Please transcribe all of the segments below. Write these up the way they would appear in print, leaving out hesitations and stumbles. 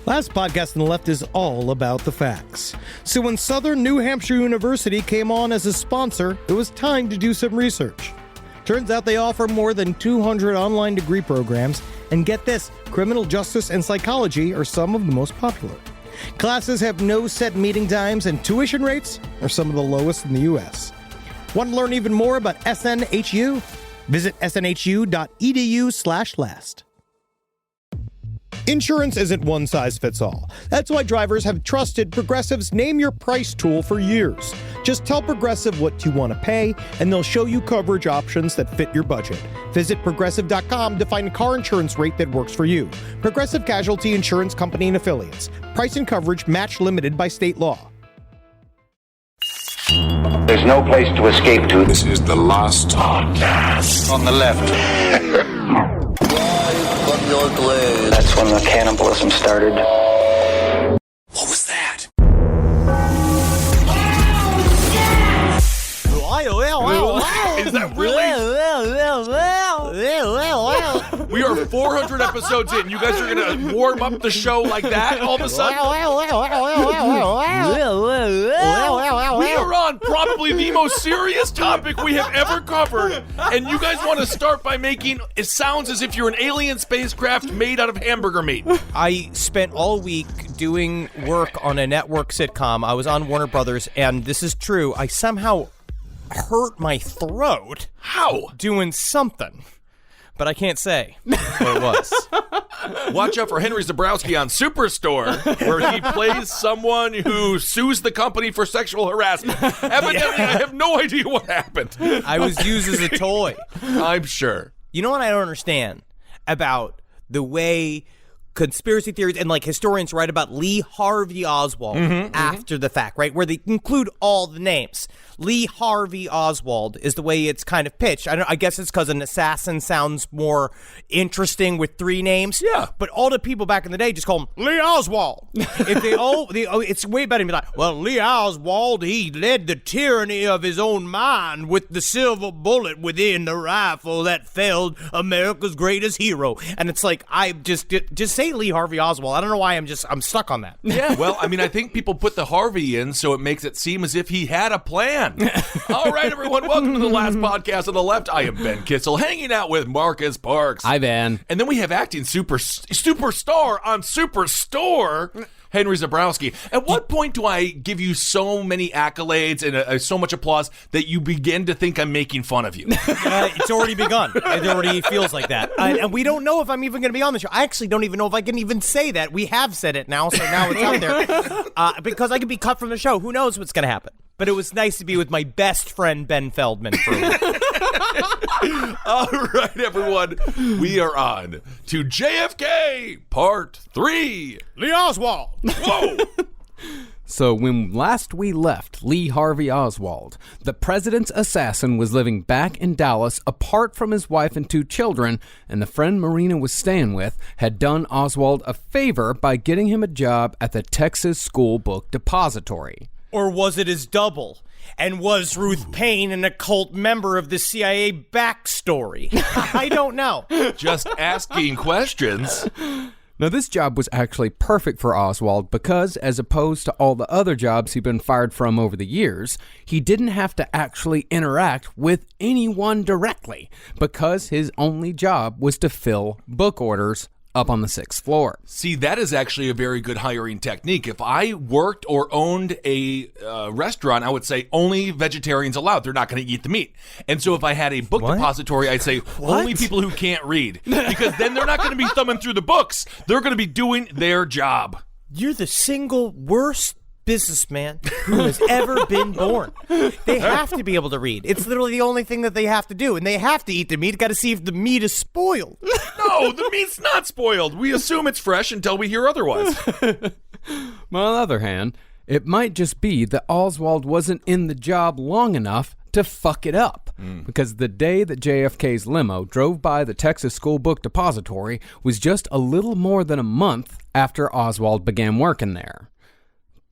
Last podcast on the left is all about the facts. So when Southern New Hampshire University came on as a sponsor, it was time to do some research. Turns out they offer more than 200 online degree programs, and get this, criminal justice and psychology are some of the most popular. Classes have no set meeting times, and tuition rates are some of the lowest in the U.S. Want to learn even more about SNHU? Visit snhu.edu/last. Insurance isn't one size fits all. That's why drivers have trusted Progressive's Name Your Price tool for years. Just tell Progressive what you want to pay, and they'll show you coverage options that fit your budget. Visit Progressive.com to find a car insurance rate that works for you. Progressive Casualty Insurance Company and Affiliates. Price and coverage match limited by state law. There's no place to escape to. This is the last podcast On the left. That's when the cannibalism started. What was that? Is that really? We are 400 episodes in. You guys are going to warm up the show like that all of a sudden? We are on probably the most serious topic we have ever covered. And you guys want to start by making it sounds as if you're an alien spacecraft made out of hamburger meat. I spent all week doing work on a network sitcom. I was on Warner Brothers, and this is true. I somehow hurt my throat. How? Doing something. But I can't say what it was. Watch out for Henry Zabrowski on Superstore, where he plays someone who sues the company for sexual harassment. Evidently, I have no idea what happened. I was used as a toy. I'm sure. You know what I don't understand about the way conspiracy theories and like historians write about Lee Harvey Oswald after the fact, right? Where they include all the names. Lee Harvey Oswald is the way it's kind of pitched. I guess it's because an assassin sounds more interesting with three names. Yeah. But all the people back in the day just call him Lee Oswald. If it's way better to be like, well, Lee Oswald, he led the tyranny of his own mind with the silver bullet within the rifle that felled America's greatest hero. And it's like, I just say Lee Harvey Oswald. I don't know why I'm stuck on that. Yeah, well, I mean, I think people put the Harvey in so it makes it seem as if he had a plan. All right, everyone, welcome to the last podcast on the left. I am Ben Kissel, hanging out with Marcus Parks. Hi, Ben. And then we have acting superstar on Superstore, Henry Zabrowski. At what point do I give you so many accolades and so much applause that you begin to think I'm making fun of you? It's already begun. It already feels like that. And we don't know if I'm even going to be on the show. I actually don't even know if I can even say that. We have said it now, so now it's out there. Because I could be cut from the show. Who knows what's going to happen? But it was nice to be with my best friend, Ben Feldman, for a week. All right, everyone. We are on to JFK Part 3. Lee Oswald. Whoa. So when last we left Lee Harvey Oswald, the president's assassin was living back in Dallas apart from his wife and two children, and the friend Marina was staying with had done Oswald a favor by getting him a job at the Texas School Book Depository. Or was it his double? And was Ruth Payne an occult member of the CIA backstory? I don't know. Just asking questions. Now, this job was actually perfect for Oswald because, as opposed to all the other jobs he'd been fired from over the years, he didn't have to actually interact with anyone directly because his only job was to fill book orders up on the 6th floor. See, that is actually a very good hiring technique. If I worked or owned a restaurant, I would say only vegetarians allowed. They're not going to eat the meat. And so if I had a book depository, I'd say only people who can't read. Because then they're not going to be thumbing through the books. They're going to be doing their job. You're the single worst businessman who has ever been born. They have to be able to read. It's literally the only thing that they have to do, and they have to eat the meat. Got to see if the meat is spoiled. No, the meat's not spoiled. We assume it's fresh until we hear otherwise. Well, on the other hand, it might just be that Oswald wasn't in the job long enough to fuck it up. Because the day that JFK's limo drove by the Texas School Book Depository was just a little more than a month after Oswald began working there.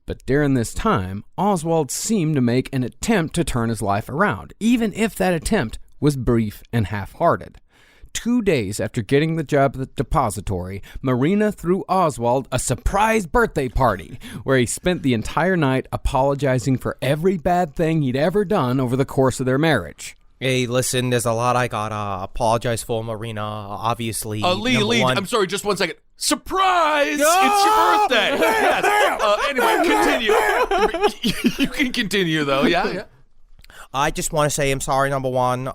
But during this time, Oswald seemed to make an attempt to turn his life around, even if that attempt was brief and half-hearted. 2 days after getting the job at the depository, Marina threw Oswald a surprise birthday party where he spent the entire night apologizing for every bad thing he'd ever done over the course of their marriage. Hey, listen, there's a lot I gotta apologize for, Marina. Obviously, Lee, I'm sorry, just 1 second. Surprise! It's your birthday! Yes. Anyway, continue. You can continue, though. Yeah. I just want to say I'm sorry, number one,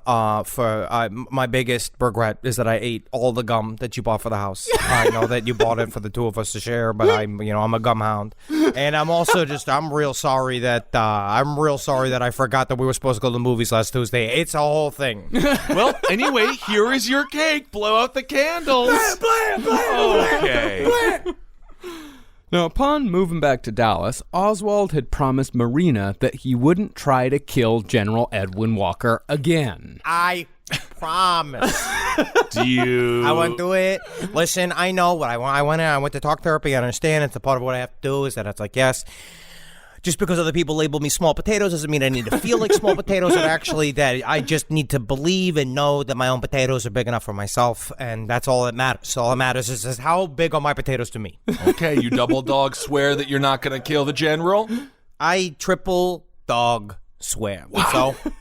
for my biggest regret is that I ate all the gum that you bought for the house. I know that you bought it for the two of us to share, but I'm a gum hound. And I'm also I'm real sorry that I forgot that we were supposed to go to the movies last Tuesday. It's a whole thing. Well, anyway, here is your cake. Blow out the candles. Okay. Now, upon moving back to Dallas, Oswald had promised Marina that he wouldn't try to kill General Edwin Walker again. I promise. I won't do it. Listen, I know what I want. I went to talk therapy. I understand it's a part of what I have to do. Is that it's like, yes, just because other people label me small potatoes doesn't mean I need to feel like small potatoes. Or actually, that I just need to believe and know that my own potatoes are big enough for myself, and that's all that matters. All that matters is how big are my potatoes to me. Okay, you double dog swear that you're not going to kill the general? I triple dog swear. Wow. So,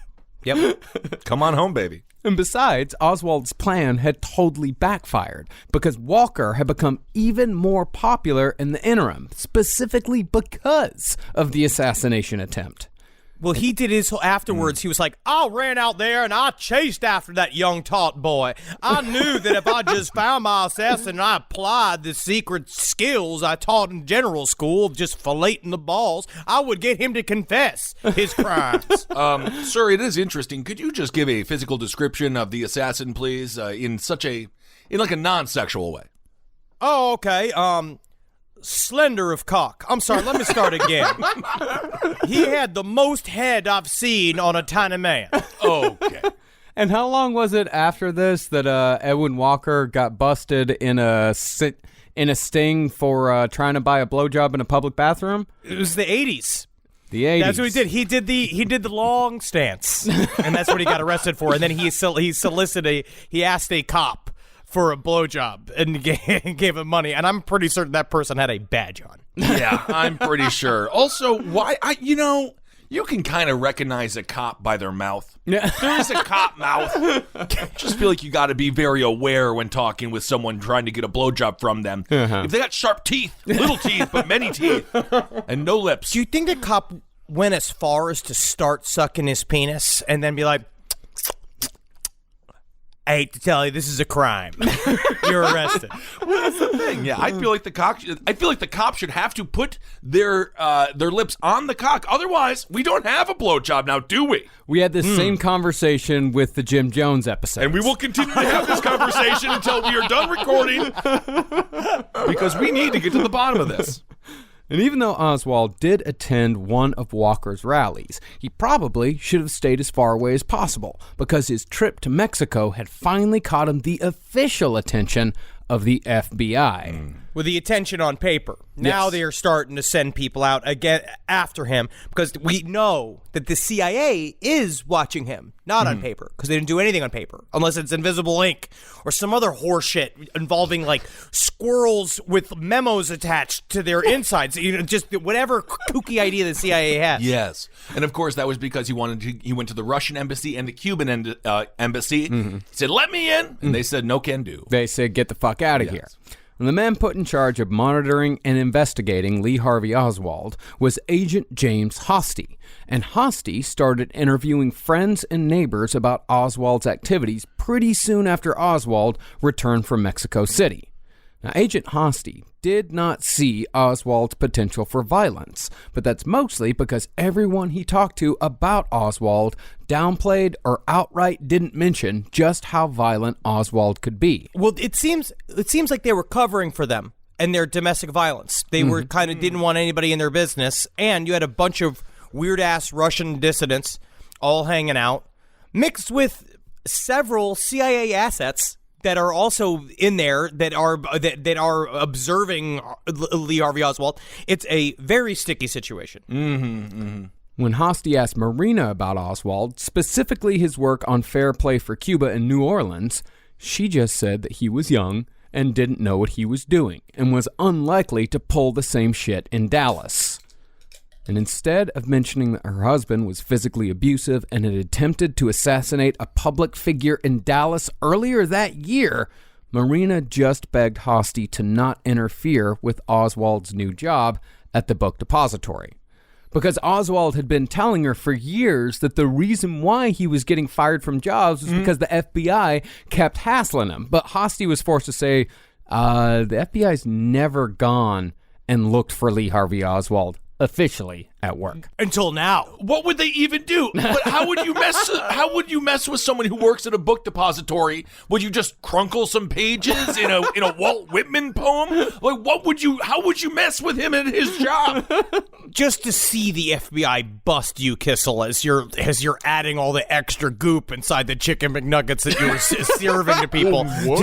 yep. Come on home, baby. And besides, Oswald's plan had totally backfired because Walker had become even more popular in the interim, specifically because of the assassination attempt. Well, he did his afterwards. He was like, I ran out there and I chased after that young taut boy. I knew that if I just found my assassin and I applied the secret skills I taught in general school, just filleting the balls, I would get him to confess his crimes. Sir, it is interesting. Could you just give a physical description of the assassin, please, in like a non-sexual way? Oh, okay. Slender of cock. I'm sorry, let me start again. He had the most head I've seen on a tiny man. Okay. And how long was it after this that Edwin Walker got busted in a sting for trying to buy a blowjob in a public bathroom? It was the 80s. The 80s. That's what he did. He did the long stance, and that's what he got arrested for. And then he asked a cop for a blowjob and gave him money, and I'm pretty certain that person had a badge on. Yeah, I'm pretty sure. Also, you can kind of recognize a cop by their mouth. Yeah. There is a cop mouth. Just feel like you got to be very aware when talking with someone trying to get a blowjob from them. Uh-huh. If they got sharp teeth, little teeth, but many teeth, and no lips. Do you think the cop went as far as to start sucking his penis and then be like, I hate to tell you, this is a crime. You're arrested. Well, that's the thing. Yeah, I feel like the cop should have to put their lips on the cock. Otherwise, we don't have a blowjob now, do we? We had this same conversation with the Jim Jones episode, and we will continue to have this conversation until we are done recording, because we need to get to the bottom of this. And even though Oswald did attend one of Walker's rallies, he probably should have stayed as far away as possible because his trip to Mexico had finally caught him the official attention of the FBI. With the attention on paper. Now they are starting to send people out again after him because we know that the CIA is watching him, not on paper, because they didn't do anything on paper unless it's invisible ink or some other horseshit involving like squirrels with memos attached to their insides. Just whatever kooky idea the CIA has. Yes, and of course that was because he went to the Russian embassy and the Cuban embassy. He said, "Let me in," and they said, "No can do." They said, "Get the fuck out of here." And the man put in charge of monitoring and investigating Lee Harvey Oswald was Agent James Hosty. And Hosty started interviewing friends and neighbors about Oswald's activities pretty soon after Oswald returned from Mexico City. Now, Agent Hosty did not see Oswald's potential for violence, but that's mostly because everyone he talked to about Oswald downplayed or outright didn't mention just how violent Oswald could be. Well, it seems like they were covering for them and their domestic violence. They were kind of didn't want anybody in their business, and you had a bunch of weird-ass Russian dissidents all hanging out, mixed with several CIA assets that are also in there that are observing Lee Harvey Oswald. It's a very sticky situation. When Hosty asked Marina about Oswald, specifically his work on Fair Play for Cuba in New Orleans, She just said that he was young and didn't know what he was doing and was unlikely to pull the same shit in Dallas. And instead of mentioning that her husband was physically abusive and had attempted to assassinate a public figure in Dallas earlier that year, Marina just begged Hosty to not interfere with Oswald's new job at the book depository. Because Oswald had been telling her for years that the reason why he was getting fired from jobs was because the FBI kept hassling him. But Hosty was forced to say, the FBI's never gone and looked for Lee Harvey Oswald officially at work. Until now. What would they even do? But how would you mess with someone who works at a book depository? Would you just crunkle some pages in a Walt Whitman poem? Like how would you mess with him at his job? Just to see the FBI bust you, Kissel, as you're adding all the extra goop inside the chicken McNuggets that you were serving to people. What?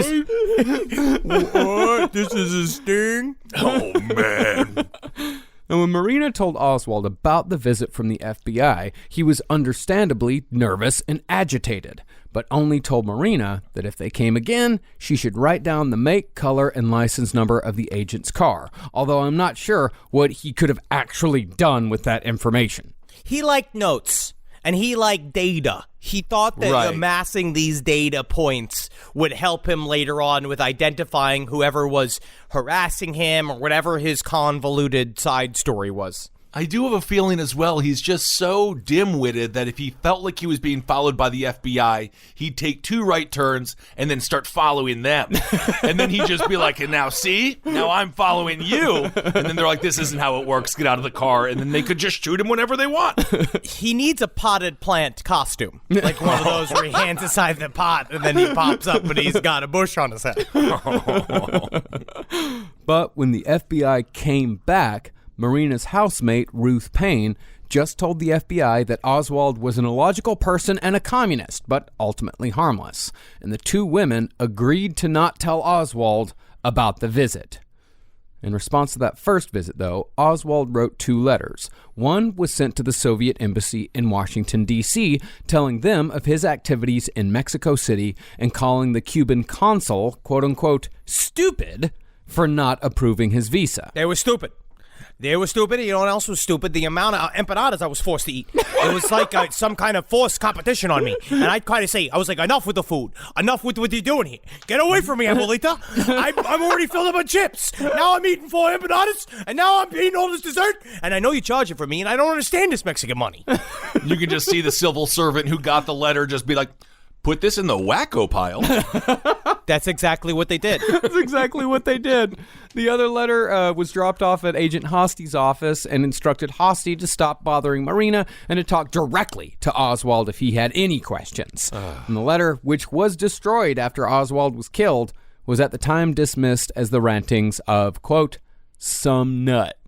This is a sting? Oh, man. And when Marina told Oswald about the visit from the FBI, he was understandably nervous and agitated, but only told Marina that if they came again, she should write down the make, color, and license number of the agent's car, although I'm not sure what he could have actually done with that information. He liked notes, and he liked data. He thought that amassing these data points would help him later on with identifying whoever was harassing him or whatever his convoluted side story was. I do have a feeling as well, he's just so dim-witted that if he felt like he was being followed by the FBI, he'd take 2 right turns and then start following them. And then he'd just be like, and now see? Now I'm following you. And then they're like, this isn't how it works. Get out of the car. And then they could just shoot him whenever they want. He needs a potted plant costume. Like one of those where he hands inside the pot and then he pops up and he's got a bush on his head. But when the FBI came back, Marina's housemate, Ruth Payne, just told the FBI that Oswald was an illogical person and a communist, but ultimately harmless. And the 2 women agreed to not tell Oswald about the visit. In response to that first visit, though, Oswald wrote 2 letters. One was sent to the Soviet embassy in Washington, D.C., telling them of his activities in Mexico City and calling the Cuban consul, quote-unquote, stupid for not approving his visa. They were stupid. They were stupid. You know what else was stupid? The amount of empanadas I was forced to eat. It was like some kind of forced competition on me. And I'd kind of say, I was like, enough with the food. Enough with what you're doing here. Get away from me, Abuelita. I'm already filled up on chips. Now I'm eating 4 empanadas. And now I'm eating all this dessert. And I know you're charging for me. And I don't understand this Mexican money. You can just see the civil servant who got the letter just be like, put this in the wacko pile. That's exactly what they did. That's exactly what they did. The other letter was dropped off at Agent Hosty's office and instructed Hosty to stop bothering Marina and to talk directly to Oswald if he had any questions. And the letter, which was destroyed after Oswald was killed, was at the time dismissed as the rantings of, quote, some nut.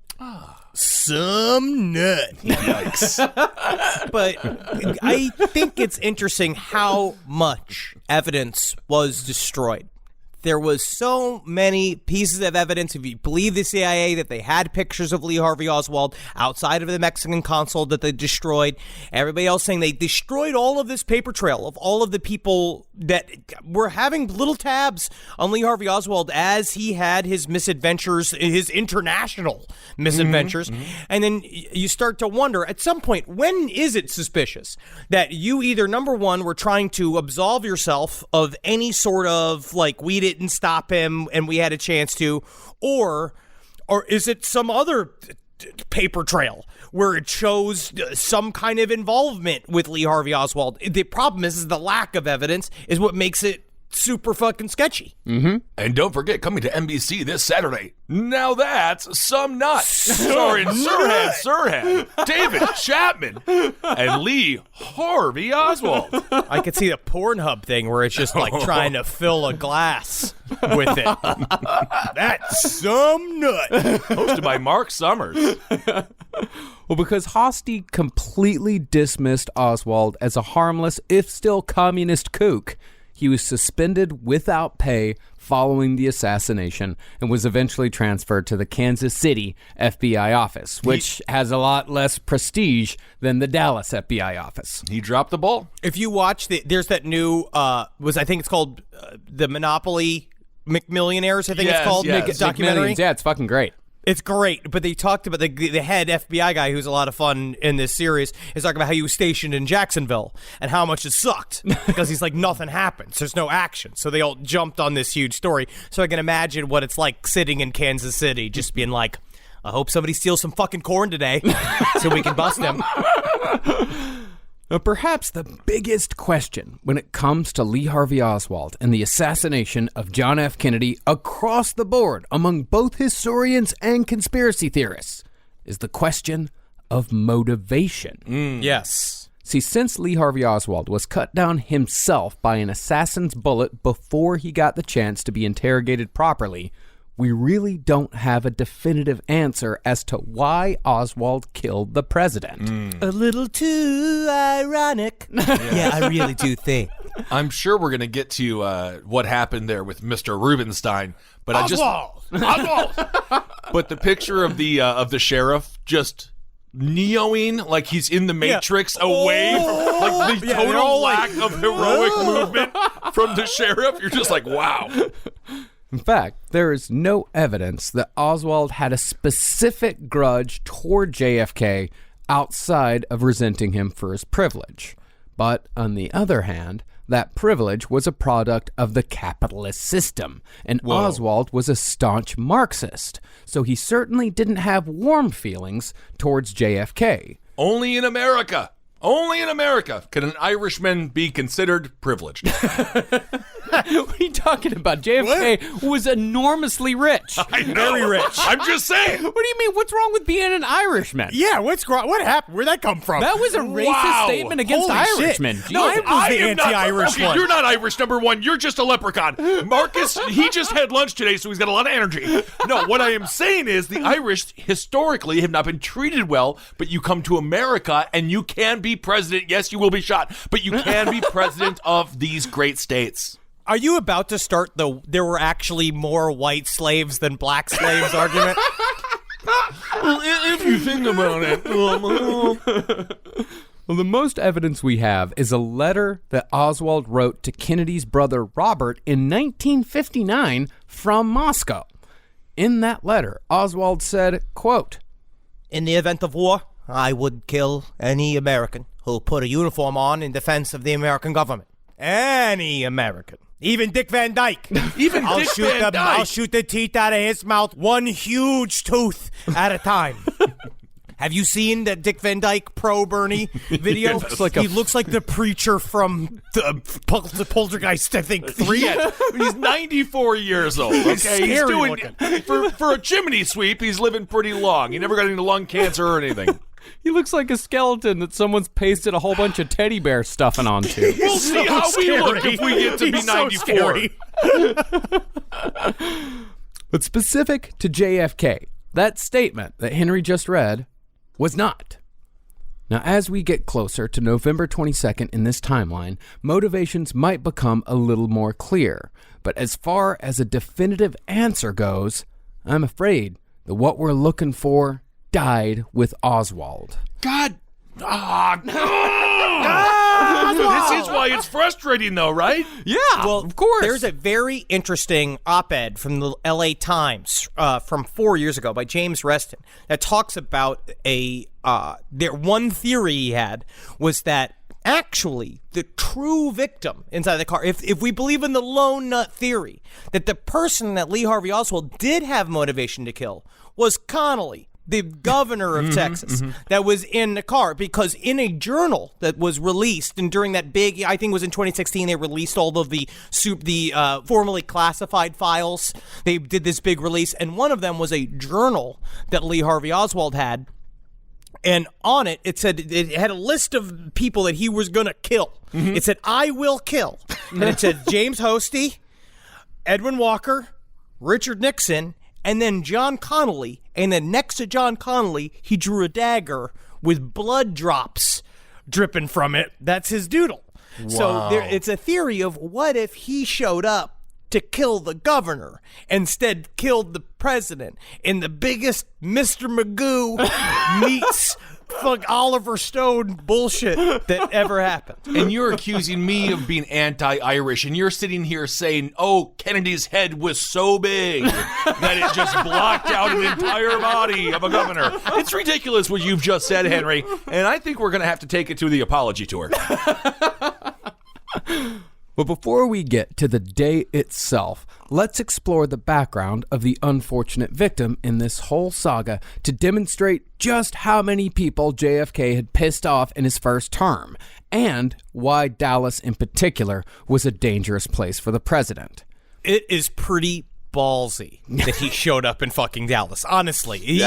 Some nut. Yikes. But I think it's interesting how much evidence was destroyed. There was so many pieces of evidence, if you believe the CIA, that they had pictures of Lee Harvey Oswald outside of the Mexican consul that they destroyed. Everybody else saying they destroyed all of this paper trail of all of the people that were having little tabs on Lee Harvey Oswald as he had his misadventures, his international misadventures. And then you start to wonder, at some point, when is it suspicious that you either, number one, were trying to absolve yourself of any sort of, like, we didn't stop him and we had a chance to, or is it some other paper trail where it shows some kind of involvement with Lee Harvey Oswald? The problem is the lack of evidence is what makes it super fucking sketchy. And don't forget, coming to NBC this Saturday, Now That's Some Nut. Starring Sirhan, David Chapman, and Lee Harvey Oswald. I could see the Pornhub thing where it's just like trying to fill a glass with it. That's some nut. Hosted by Mark Summers. Well, because Hosty completely dismissed Oswald as a harmless, if still communist kook, he was suspended without pay following the assassination and was eventually transferred to the Kansas City FBI office, which has a lot less prestige than the Dallas FBI office. He dropped the ball. If you watch, there's that new, I think it's called The Monopoly McMillionaires, I think it's called, documentary. Yeah, it's fucking great. It's great, but they talked about the head FBI guy, who's a lot of fun in this series, is talking about how he was stationed in Jacksonville and how much it sucked because he's like, nothing happens. There's no action. So they all jumped on this huge story. So I can imagine what it's like sitting in Kansas City, just being like, I hope somebody steals some fucking corn today so we can bust him. Perhaps the biggest question when it comes to Lee Harvey Oswald and the assassination of John F. Kennedy across the board among both historians and conspiracy theorists is the question of motivation. Yes. See, since Lee Harvey Oswald was cut down himself by an assassin's bullet before he got the chance to be interrogated properly, we really don't have a definitive answer as to why Oswald killed the president. A little too ironic. Yeah, I really do think. I'm sure we're going to get to what happened there with Mr. Rubenstein, but Oswald! But the picture of the sheriff just neoing like he's in the Matrix away from like the total lack of heroic movement from the sheriff. You're just like, wow. In fact, there is no evidence that Oswald had a specific grudge toward JFK outside of resenting him for his privilege. But on the other hand, that privilege was a product of the capitalist system, and Oswald was a staunch Marxist, so he certainly didn't have warm feelings towards JFK. Only in America. Only in America can an Irishman be considered privileged. What are you talking about? JFK was enormously rich. I know. Very rich. I'm just saying. What do you mean? What's wrong with being an Irishman? Yeah, what happened? Where'd that come from? That was a racist statement against Irishmen. No, I was the anti-Irish one. You're not Irish, number one. You're just a leprechaun. Marcus, he just had lunch today, so he's got a lot of energy. No, what I am saying is the Irish historically have not been treated well, but you come to America and you can be president. Yes, you will be shot, but you can be president of these great states. Are you about to start the there were actually more white slaves than black slaves argument? Well, if you think about it. Well, the most evidence we have is a letter that Oswald wrote to Kennedy's brother Robert in 1959 from Moscow. In that letter, Oswald said, quote, "In the event of war, I would kill any American who put a uniform on in defense of the American government. Any American. Even Dick Van Dyke. I'll shoot the teeth out of his mouth, one huge tooth at a time." Have you seen that Dick Van Dyke pro Bernie video? He looks like the preacher from the Poltergeist, I think, 3. Yeah, he's 94 years old. Okay, he's doing for a chimney sweep. He's living pretty long. He never got any lung cancer or anything. He looks like a skeleton that someo's pasted a whole bunch of teddy bear stuffing onto. We'll see how we look if we get to be 94. But specific to JFK, that statement that Henry just read was not. Now, as we get closer to November 22nd in this timeline, motivations might become a little more clear. But as far as a definitive answer goes, I'm afraid that what we're looking for died with Oswald. God. This is why it's frustrating, though, right? Yeah, well, of course. There's a very interesting op-ed from the LA Times from 4 years ago by James Reston that talks about one theory he had was that actually the true victim inside the car, if we believe in the lone nut theory, that the person that Lee Harvey Oswald did have motivation to kill was Connolly, the governor of Texas, that was in the car, because in a journal that was released, and during that big, I think it was in 2016, they released all of the formerly classified files. They did this big release, and one of them was a journal that Lee Harvey Oswald had, and on it, it said, it had a list of people that he was going to kill. It said, "I will kill." And it said James Hosty, Edwin Walker, Richard Nixon, and then John Connolly. And then next to John Connolly, he drew a dagger with blood drops dripping from it. That's his doodle. Wow. So it's a theory of what if he showed up to kill the governor. Instead, killed the president in the biggest Mr. Magoo meets fuck Oliver Stone bullshit that ever happened. And you're accusing me of being anti-Irish, and you're sitting here saying, oh, Kennedy's head was so big that it just blocked out an entire body of a governor. It's ridiculous what you've just said, Henry, and I think we're going to have to take it to the apology tour. But before we get to the day itself, let's explore the background of the unfortunate victim in this whole saga to demonstrate just how many people JFK had pissed off in his first term, and why Dallas in particular was a dangerous place for the president. It is pretty ballsy that he showed up in fucking Dallas. Honestly, he's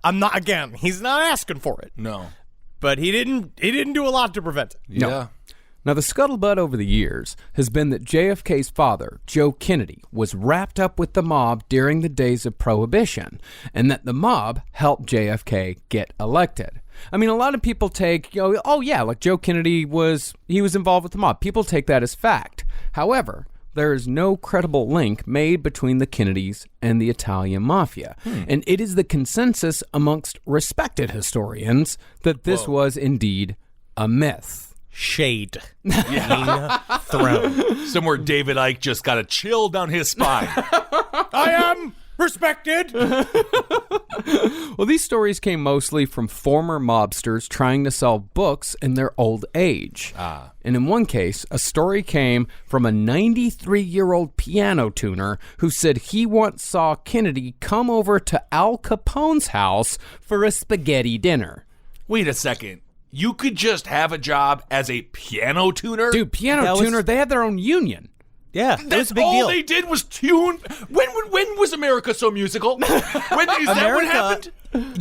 not asking for it. No. But he didn't do a lot to prevent it. Yeah. No. Now, the scuttlebutt over the years has been that JFK's father, Joe Kennedy, was wrapped up with the mob during the days of Prohibition, and that the mob helped JFK get elected. I mean, a lot of people take, oh yeah, like Joe Kennedy was involved with the mob. People take that as fact. However, there is no credible link made between the Kennedys and the Italian mafia. And it is the consensus amongst respected historians that this was indeed a myth. Shade. Throne. Somewhere David Icke just got a chill down his spine. I am respected. Well, these stories came mostly from former mobsters trying to sell books in their old age. And in one case, a story came from a 93-year-old piano tuner who said he once saw Kennedy come over to Al Capone's house for a spaghetti dinner. Wait a second. You could just have a job as a piano tuner? Dude, piano tuner, they had their own union. Yeah, that was a big all deal. they did was tune. When was America so musical? Is that what happened?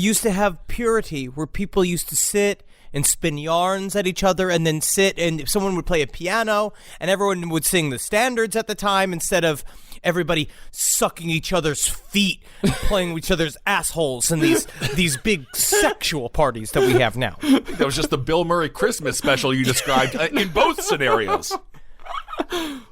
Used to have purity, where people used to sit and spin yarns at each other, and then sit, and someone would play a piano, and everyone would sing the standards at the time instead of everybody sucking each other's feet, playing with each other's assholes, and these big sexual parties that we have now. That was just the Bill Murray Christmas special you described in both scenarios.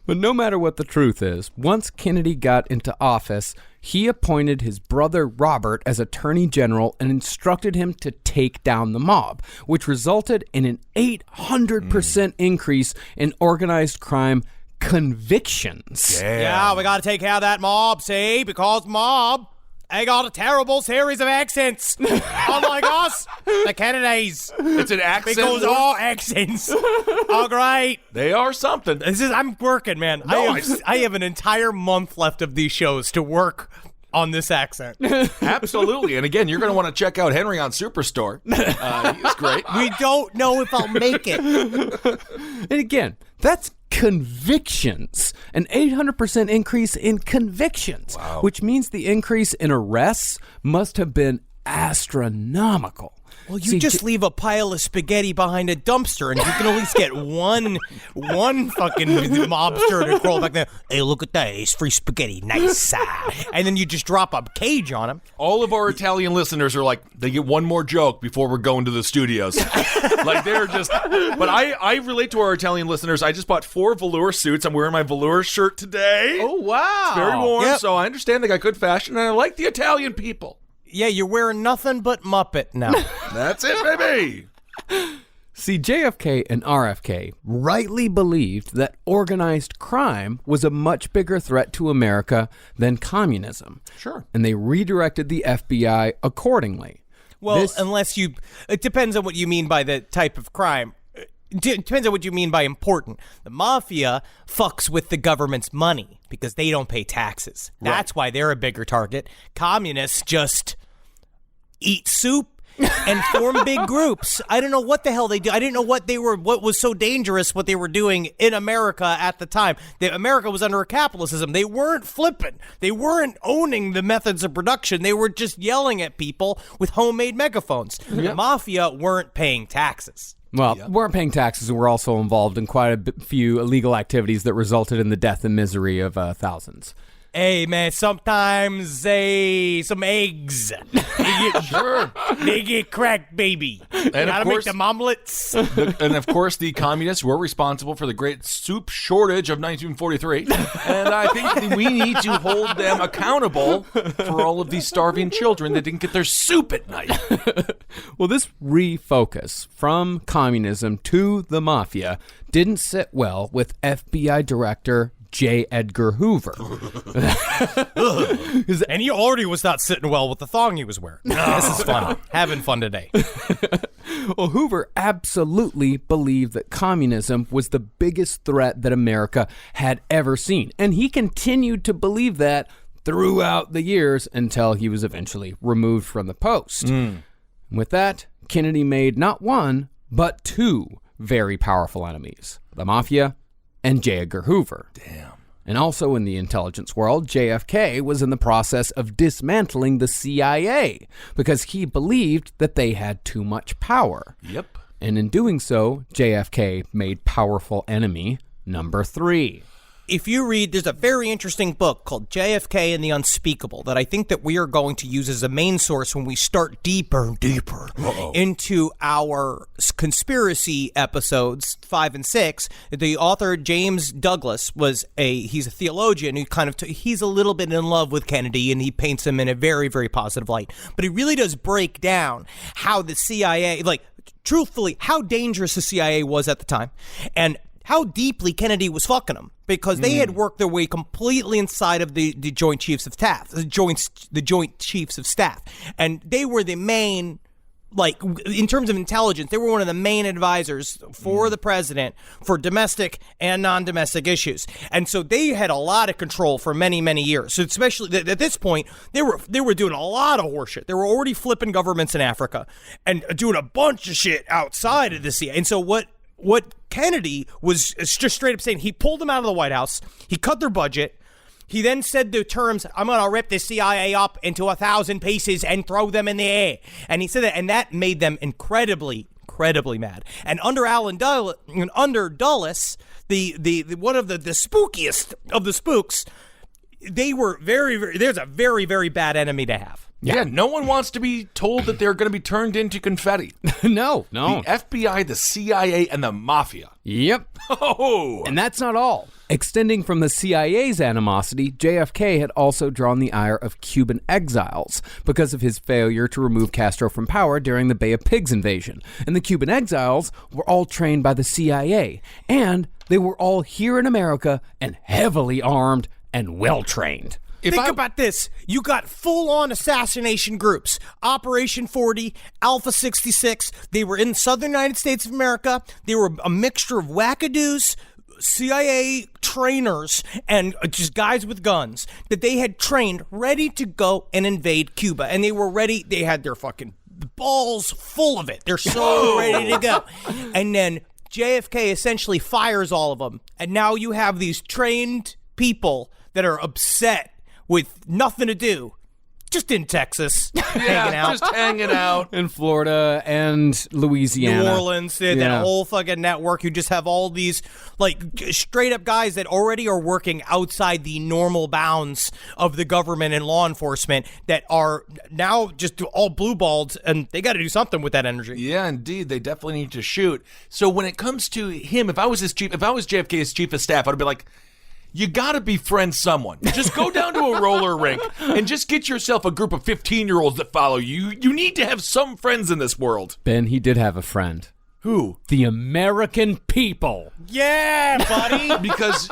But no matter what the truth is, once Kennedy got into office, he appointed his brother Robert as Attorney General and instructed him to take down the mob, which resulted in an 800% increase in organized crime convictions. Yeah, we got to take care of that mob, see? Because mob, they got a terrible series of accents. Unlike us, the Kennedys. It's an accent. Because all accents are great. They are something. I'm working, man. I have an entire month left of these shows to work on this accent. Absolutely. And again, you're going to want to check out Henry on Superstore. He's great. We don't know if I'll make it. And again, that's convictions. An 800% increase in convictions, which means the increase in arrests must have been astronomical. Well, you just leave a pile of spaghetti behind a dumpster, and you can at least get one fucking mobster to crawl back there. Hey, look at that. It's free spaghetti. Nice. And then you just drop a cage on him. All of our Italian listeners are like, they get one more joke before we're going to the studios. Like, they're just... But I relate to our Italian listeners. I just bought 4 velour suits. I'm wearing my velour shirt today. Oh, wow. It's very warm, Yep. so I understand they got good fashion, and I like the Italian people. Yeah, you're wearing nothing but Muppet now. That's it, baby. See, JFK and RFK rightly believed that organized crime was a much bigger threat to America than communism. Sure. And they redirected the FBI accordingly. Well, it depends on what you mean by the type of crime. It depends on what you mean by important. The mafia fucks with the government's money because they don't pay taxes. That's why they're a bigger target. Communists just eat soup and form big groups. I don't know what the hell they do. I didn't know what was so dangerous what they were doing in America at the time. America was under a capitalism. They weren't flipping. They weren't owning the methods of production. They were just yelling at people with homemade megaphones. The mafia weren't paying taxes. Well, weren't paying taxes and were also involved in quite a few illegal activities that resulted in the death and misery of thousands. Hey, man, sometimes some eggs. They get cracked, baby. And Gotta make them omelets. And of course, the communists were responsible for the great soup shortage of 1943. And I think we need to hold them accountable for all of these starving children that didn't get their soup at night. Well, this refocus from communism to the mafia didn't sit well with FBI Director J. Edgar Hoover. And he already was not sitting well with the thong he was wearing. This is fun. Having fun today. Well, Hoover absolutely believed that communism was the biggest threat that America had ever seen. And he continued to believe that throughout the years until he was eventually removed from the post. With that, Kennedy made not one, but two very powerful enemies, the mafia and J. Edgar Hoover. Damn. And also in the intelligence world, JFK was in the process of dismantling the CIA because he believed that they had too much power. Yep. And in doing so, JFK made powerful enemy number 3. If you read, there's a very interesting book called JFK and the Unspeakable that I think that we are going to use as a main source when we start deeper and deeper into our conspiracy episodes 5 and 6. The author, James Douglas, he's a theologian who he's a little bit in love with Kennedy, and he paints him in a very, very positive light. But he really does break down how the CIA, truthfully, how dangerous the CIA was at the time, and how deeply Kennedy was fucking them, because they had worked their way completely inside of the Joint Chiefs of Staff, the Joint Chiefs of Staff, and they were the main, in terms of intelligence, they were one of the main advisors for the president for domestic and non-domestic issues, and so they had a lot of control for many, many years. So especially at this point, they were doing a lot of horseshit. They were already flipping governments in Africa and doing a bunch of shit outside of the CIA. And so what Kennedy was just straight up saying, he pulled them out of the White House, he cut their budget, he then said the terms, I'm going to rip the CIA up into 1,000 pieces and throw them in the air. And he said that, and that made them incredibly mad. And under under Dulles, the one of the spookiest of the spooks, they were there's a very, very bad enemy to have. Yeah, no one wants to be told that they're going to be turned into confetti. No. The FBI, the CIA, and the mafia. Yep. Oh! And that's not all. Extending from the CIA's animosity, JFK had also drawn the ire of Cuban exiles because of his failure to remove Castro from power during the Bay of Pigs invasion. And the Cuban exiles were all trained by the CIA, and they were all here in America and heavily armed and well-trained. Think about this. You got full-on assassination groups. Operation 40, Alpha 66. They were in southern United States of America. They were a mixture of wackadoos, CIA trainers, and just guys with guns that they had trained ready to go and invade Cuba. And they were ready. They had their fucking balls full of it. They're so ready to go. And then JFK essentially fires all of them. And now you have these trained people that are upset with nothing to do, just in Texas, hanging out. Just hanging out. In Florida and Louisiana. New Orleans, that whole fucking network. You just have all these, straight up guys that already are working outside the normal bounds of the government and law enforcement that are now just all blue-balled, and they got to do something with that energy. Yeah, indeed. They definitely need to shoot. So when it comes to him, if I was JFK's chief of staff, I'd be like, you gotta befriend someone. Just go down to a roller rink and just get yourself a group of 15-year-olds that follow you. You need to have some friends in this world. Ben, he did have a friend. Who? The American people. Yeah, buddy. Because,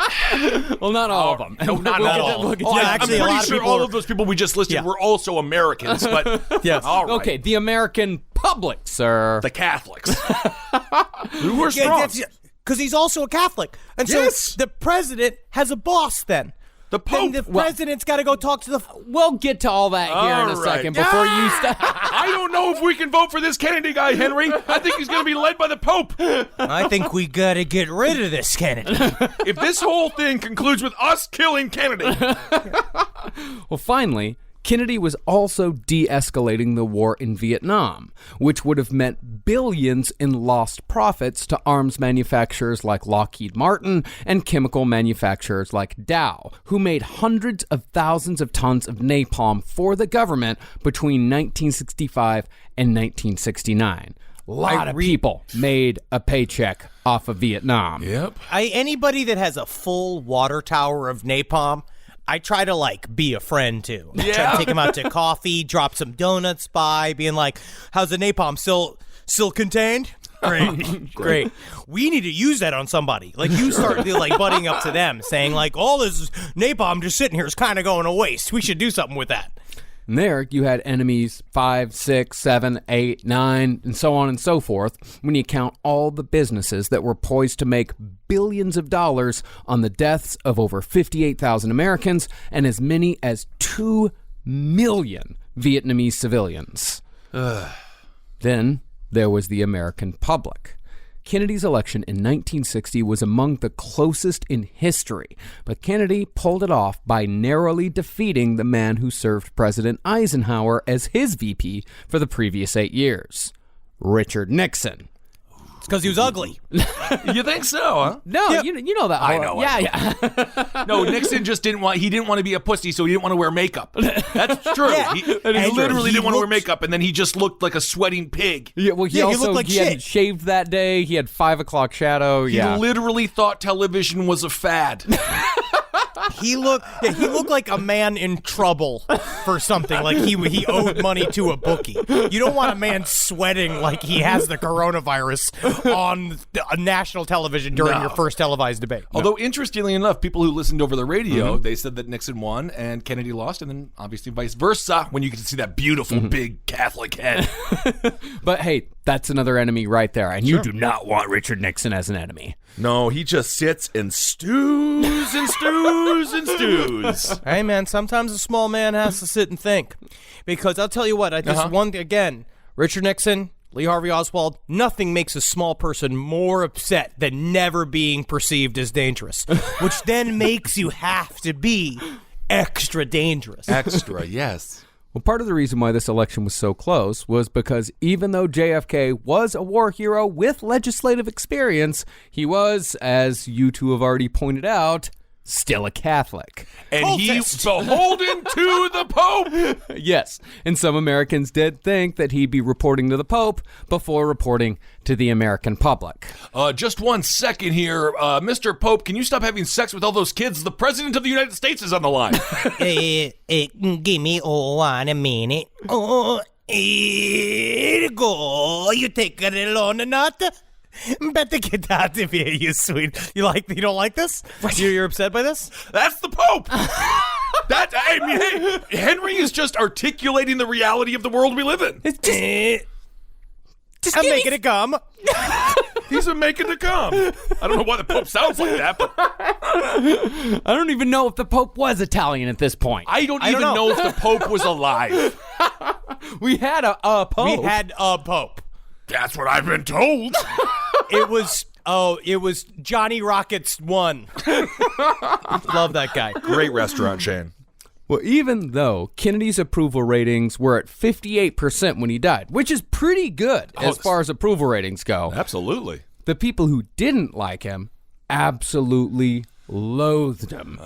well, not all of them. No, not all. I'm pretty sure all of those people we just listed were also Americans, but yes. All right. Okay, the American public, sir. The Catholics. Who were strong. Because he's also a Catholic. And so the president has a boss then. The Pope. Then the president's got to go talk to the... We'll get to all that here in a second before you start. I don't know if we can vote for this Kennedy guy, Henry. I think he's going to be led by the Pope. I think we got to get rid of this Kennedy. If this whole thing concludes with us killing Kennedy. Well, finally, Kennedy was also de-escalating the war in Vietnam, which would have meant billions in lost profits to arms manufacturers like Lockheed Martin and chemical manufacturers like Dow, who made hundreds of thousands of tons of napalm for the government between 1965 and 1969. A lot of people made a paycheck off of Vietnam. Yep. Anybody that has a full water tower of napalm, I try to, like, be a friend, too. I try to take him out to coffee, drop some donuts by, being like, how's the napalm? Still contained? Great. Great. We need to use that on somebody. Like, you start, like, butting up to them, saying, like, all this napalm just sitting here is kind of going to waste. We should do something with that. And there you had enemies 5, 6, 7, 8, 9, and so on and so forth, when you count all the businesses that were poised to make billions of dollars on the deaths of over 58,000 Americans and as many as 2 million Vietnamese civilians. Then there was the American public. Kennedy's election in 1960 was among the closest in history, but Kennedy pulled it off by narrowly defeating the man who served President Eisenhower as his VP for the previous 8 years, Richard Nixon. It's because he was ugly. You think so, huh? No, Yep. you know that. I know. Yeah. No, Nixon just didn't want to be a pussy, so he didn't want to wear makeup. That's true. Yeah. He And literally he didn't want to wear looked- makeup, and then he just looked like a sweating pig. Yeah, well, he Yeah, he also looked like had shit. shaved that day. He had 5 o'clock shadow. He literally thought television was a fad. He looked like a man in trouble for something. Like he owed money to a bookie. You don't want a man sweating like he has the coronavirus on national television during your first televised debate. Although, interestingly enough, people who listened over the radio, they said that Nixon won and Kennedy lost, and then obviously vice versa when you get to see that beautiful big Catholic head. But hey, that's another enemy right there, and you do not want Richard Nixon as an enemy. No, he just sits and stews and stews and stews. Hey, man, sometimes a small man has to sit and think. Because I'll tell you what, Richard Nixon, Lee Harvey Oswald, nothing makes a small person more upset than never being perceived as dangerous, which then makes you have to be extra dangerous. Extra, yes. Well, part of the reason why this election was so close was because even though JFK was a war hero with legislative experience, he was, as you two have already pointed out, still a Catholic. And he's beholden to the Pope. Yes, and some Americans did think that he'd be reporting to the Pope before reporting to the American public. Just 1 second here. Mr. Pope, can you stop having sex with all those kids? The President of the United States is on the line. Give me 1 minute. Here you go. You take it alone or not? Better get out of here, you sweet. You don't like this? You're upset by this? That's the Pope. Hey, Henry is just articulating the reality of the world we live in. I'm making it come. He's making it come. I don't know why the Pope sounds like that, but I don't even know if the Pope was Italian at this point. I don't even know if the Pope was alive. We had a Pope. We had a Pope. That's what I've been told. It was Johnny Rockets 1. Love that guy. Great restaurant chain. Well, even though Kennedy's approval ratings were at 58% when he died, which is pretty good as far as approval ratings go, Absolutely. the people who didn't like him absolutely loathed him.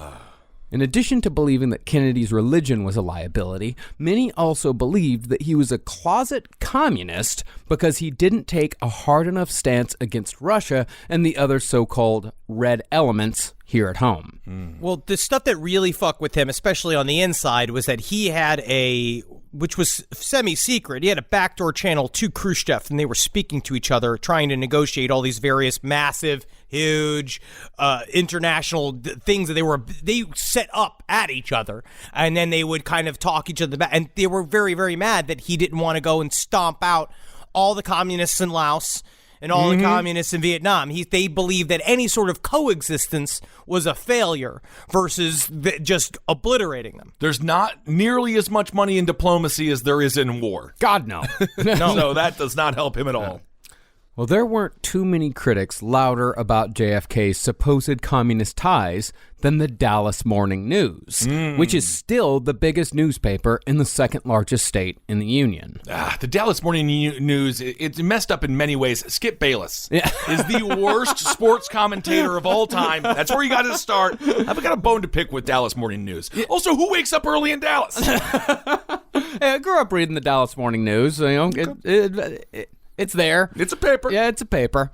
In addition to believing that Kennedy's religion was a liability, many also believed that he was a closet communist because he didn't take a hard enough stance against Russia and the other so-called red elements here at home. Well, the stuff that really fucked with him, especially on the inside, was that he had which was semi-secret, he had a backdoor channel to Khrushchev, and they were speaking to each other, trying to negotiate all these various massive, huge, international things that they set up at each other, and then they would kind of talk each other back, and they were very, very mad that he didn't want to go and stomp out all the communists in Laos and all the communists in Vietnam. They believed that any sort of coexistence was a failure versus just obliterating them. There's not nearly as much money in diplomacy as there is in war. God, no. So that does not help him at all. Well, there weren't too many critics louder about JFK's supposed communist ties than the Dallas Morning News, which is still the biggest newspaper in the second largest state in the Union. The Dallas Morning News, it's messed up in many ways. Skip Bayless is the worst sports commentator of all time. That's where you got to start. I've got a bone to pick with Dallas Morning News. Also, who wakes up early in Dallas? I grew up reading the Dallas Morning News. It's there. It's a paper. Yeah, it's a paper.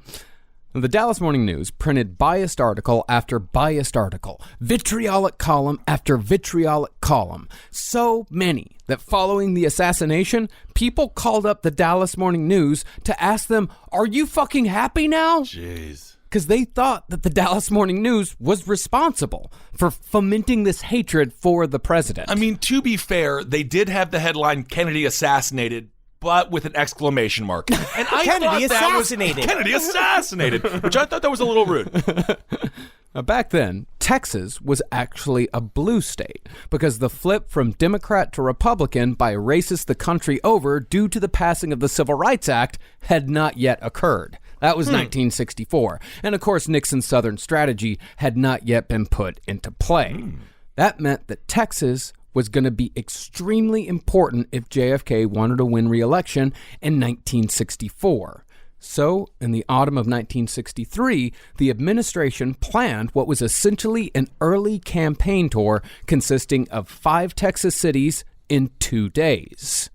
The Dallas Morning News printed biased article after biased article, vitriolic column after vitriolic column. So many that following the assassination, people called up the Dallas Morning News to ask them, "Are you fucking happy now?" Jeez. Because they thought that the Dallas Morning News was responsible for fomenting this hatred for the president. I mean, to be fair, they did have the headline, "Kennedy assassinated," but with an exclamation mark. And I Kennedy thought that assassinated. was Kennedy assassinated, which I thought that was a little rude. Now, back then, Texas was actually a blue state because the flip from Democrat to Republican by racists the country over due to the passing of the Civil Rights Act had not yet occurred. That was 1964. And of course, Nixon's Southern strategy had not yet been put into play. That meant that Texas was going to be extremely important if JFK wanted to win re-election in 1964. So, in the autumn of 1963, the administration planned what was essentially an early campaign tour consisting of 5 Texas cities in 2 days.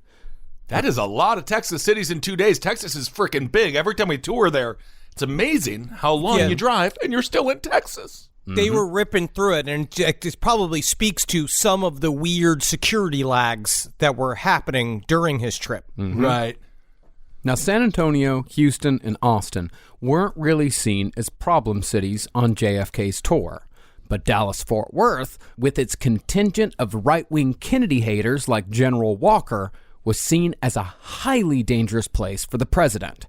That is a lot of Texas cities in 2 days. Texas is freaking big. Every time we tour there, it's amazing how long you drive and you're still in Texas. They were ripping through it, and it probably speaks to some of the weird security lags that were happening during his trip. Right. Now, San Antonio, Houston, and Austin weren't really seen as problem cities on JFK's tour. But Dallas-Fort Worth, with its contingent of right-wing Kennedy haters like General Walker, was seen as a highly dangerous place for the president.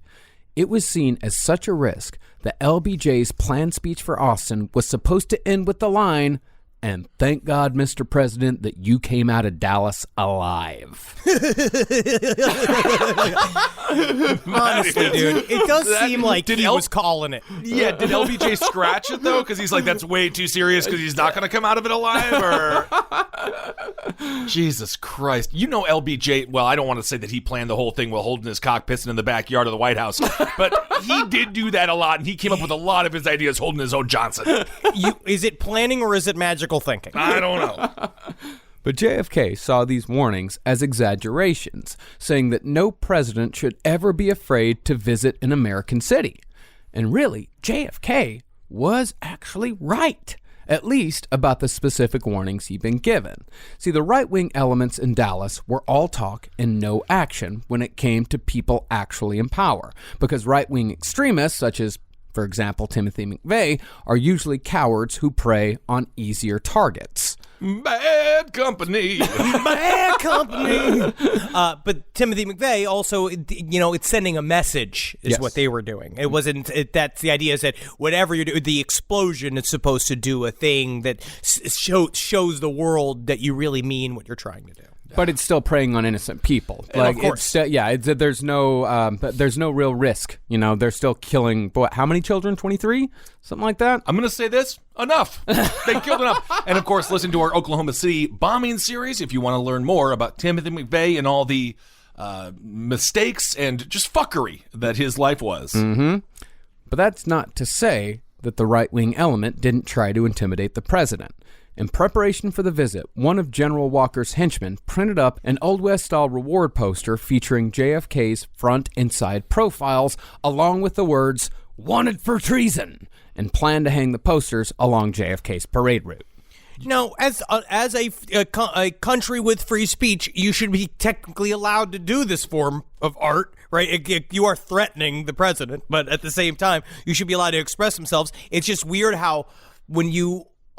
It was seen as such a risk that LBJ's planned speech for Austin was supposed to end with the line, "And thank God, Mr. President, that you came out of Dallas alive." Honestly, dude, it does seem like he was calling it. Yeah, did LBJ scratch it, though? Because he's like, that's way too serious because he's not going to come out of it alive? Or Jesus Christ. You know LBJ, well, I don't want to say that he planned the whole thing while holding his cock pissing in the backyard of the White House, but he did do that a lot, and he came up with a lot of his ideas holding his own Johnson. Is it planning or is it magical thinking? I don't know. But JFK saw these warnings as exaggerations, saying that no president should ever be afraid to visit an American city. And really, JFK was actually right, at least about the specific warnings he'd been given. See, the right-wing elements in Dallas were all talk and no action when it came to people actually in power, because right-wing extremists, such as, for example, Timothy McVeigh, are usually cowards who prey on easier targets. Bad company. Bad company. But Timothy McVeigh also, it's sending a message is what they were doing. It wasn't, that's the idea is that whatever you do, the explosion is supposed to do a thing that shows the world that you really mean what you're trying to do. But it's still preying on innocent people. Like, of course. There's no real risk. They're still killing, how many children? 23? Something like that? I'm going to say this. Enough. They killed enough. And, of course, listen to our Oklahoma City bombing series if you want to learn more about Timothy McVeigh and all the mistakes and just fuckery that his life was. Mm-hmm. But that's not to say that the right-wing element didn't try to intimidate the president. In preparation for the visit, one of General Walker's henchmen printed up an Old West-style reward poster featuring JFK's front and side profiles, along with the words, "Wanted for treason," and planned to hang the posters along JFK's parade route. No, as a country with free speech, you should be technically allowed to do this form of art, right? You are threatening the president, but at the same time, you should be allowed to express themselves. It's just weird how when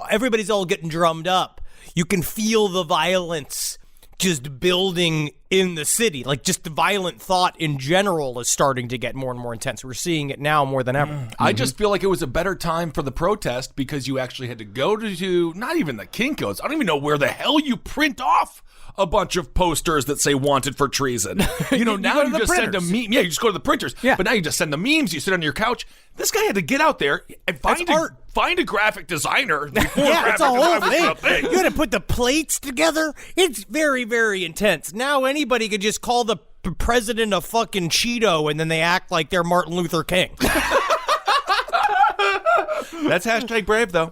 everybody's all getting drummed up, you can feel the violence just building in the city. Like, just the violent thought in general is starting to get more and more intense. We're seeing it now more than ever. I just feel like it was a better time for the protest because you actually had to go to not even the Kinko's. I don't even know where the hell you print off a bunch of posters that say wanted for treason. Now you just send a meme. Yeah, you just go to the printers. Yeah. But now you just send the memes. You sit on your couch. This guy had to get out there and find a graphic designer before It's a whole thing. thing. You got to put the plates together. It's very, very intense. Now anybody could just call the president a fucking Cheeto, and then they act like they're Martin Luther King. That's #brave, though.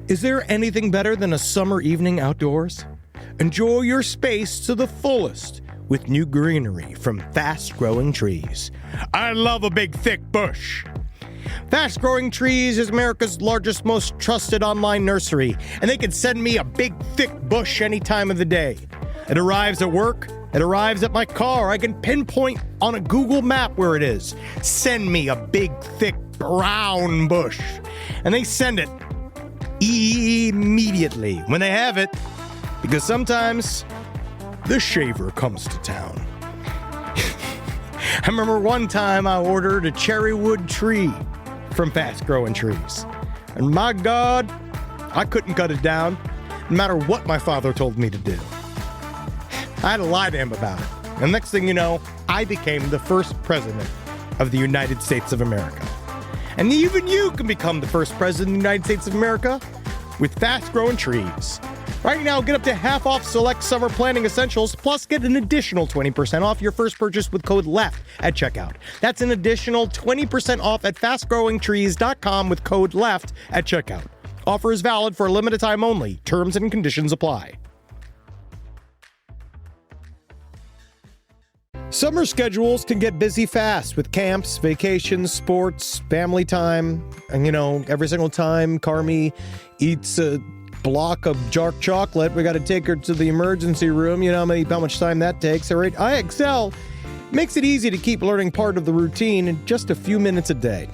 Is there anything better than a summer evening outdoors? Enjoy your space to the fullest with new greenery from Fast Growing Trees. I love a big, thick bush. Fast Growing Trees is America's largest, most trusted online nursery, and they can send me a big, thick bush any time of the day. It arrives at work. It arrives at my car. I can pinpoint on a Google map where it is. Send me a big, thick, brown bush. And they send it immediately when they have it, because sometimes the shaver comes to town. I remember one time I ordered a cherry wood tree from Fast Growing Trees. And my God, I couldn't cut it down, no matter what my father told me to do. I had to lie to him about it. And next thing you know, I became the first president of the United States of America. And even you can become the first president of the United States of America with Fast Growing Trees. Right now, get up to half off select summer planting essentials, plus get an additional 20% off your first purchase with code LEFT at checkout. That's an additional 20% off at fastgrowingtrees.com with code LEFT at checkout. Offer is valid for a limited time only. Terms and conditions apply. Summer schedules can get busy fast with camps, vacations, sports, family time. And, every single time Carmi eats a block of dark chocolate, we got to take her to the emergency room. You know how much time that takes. All right, IXL makes it easy to keep learning part of the routine in just a few minutes a day.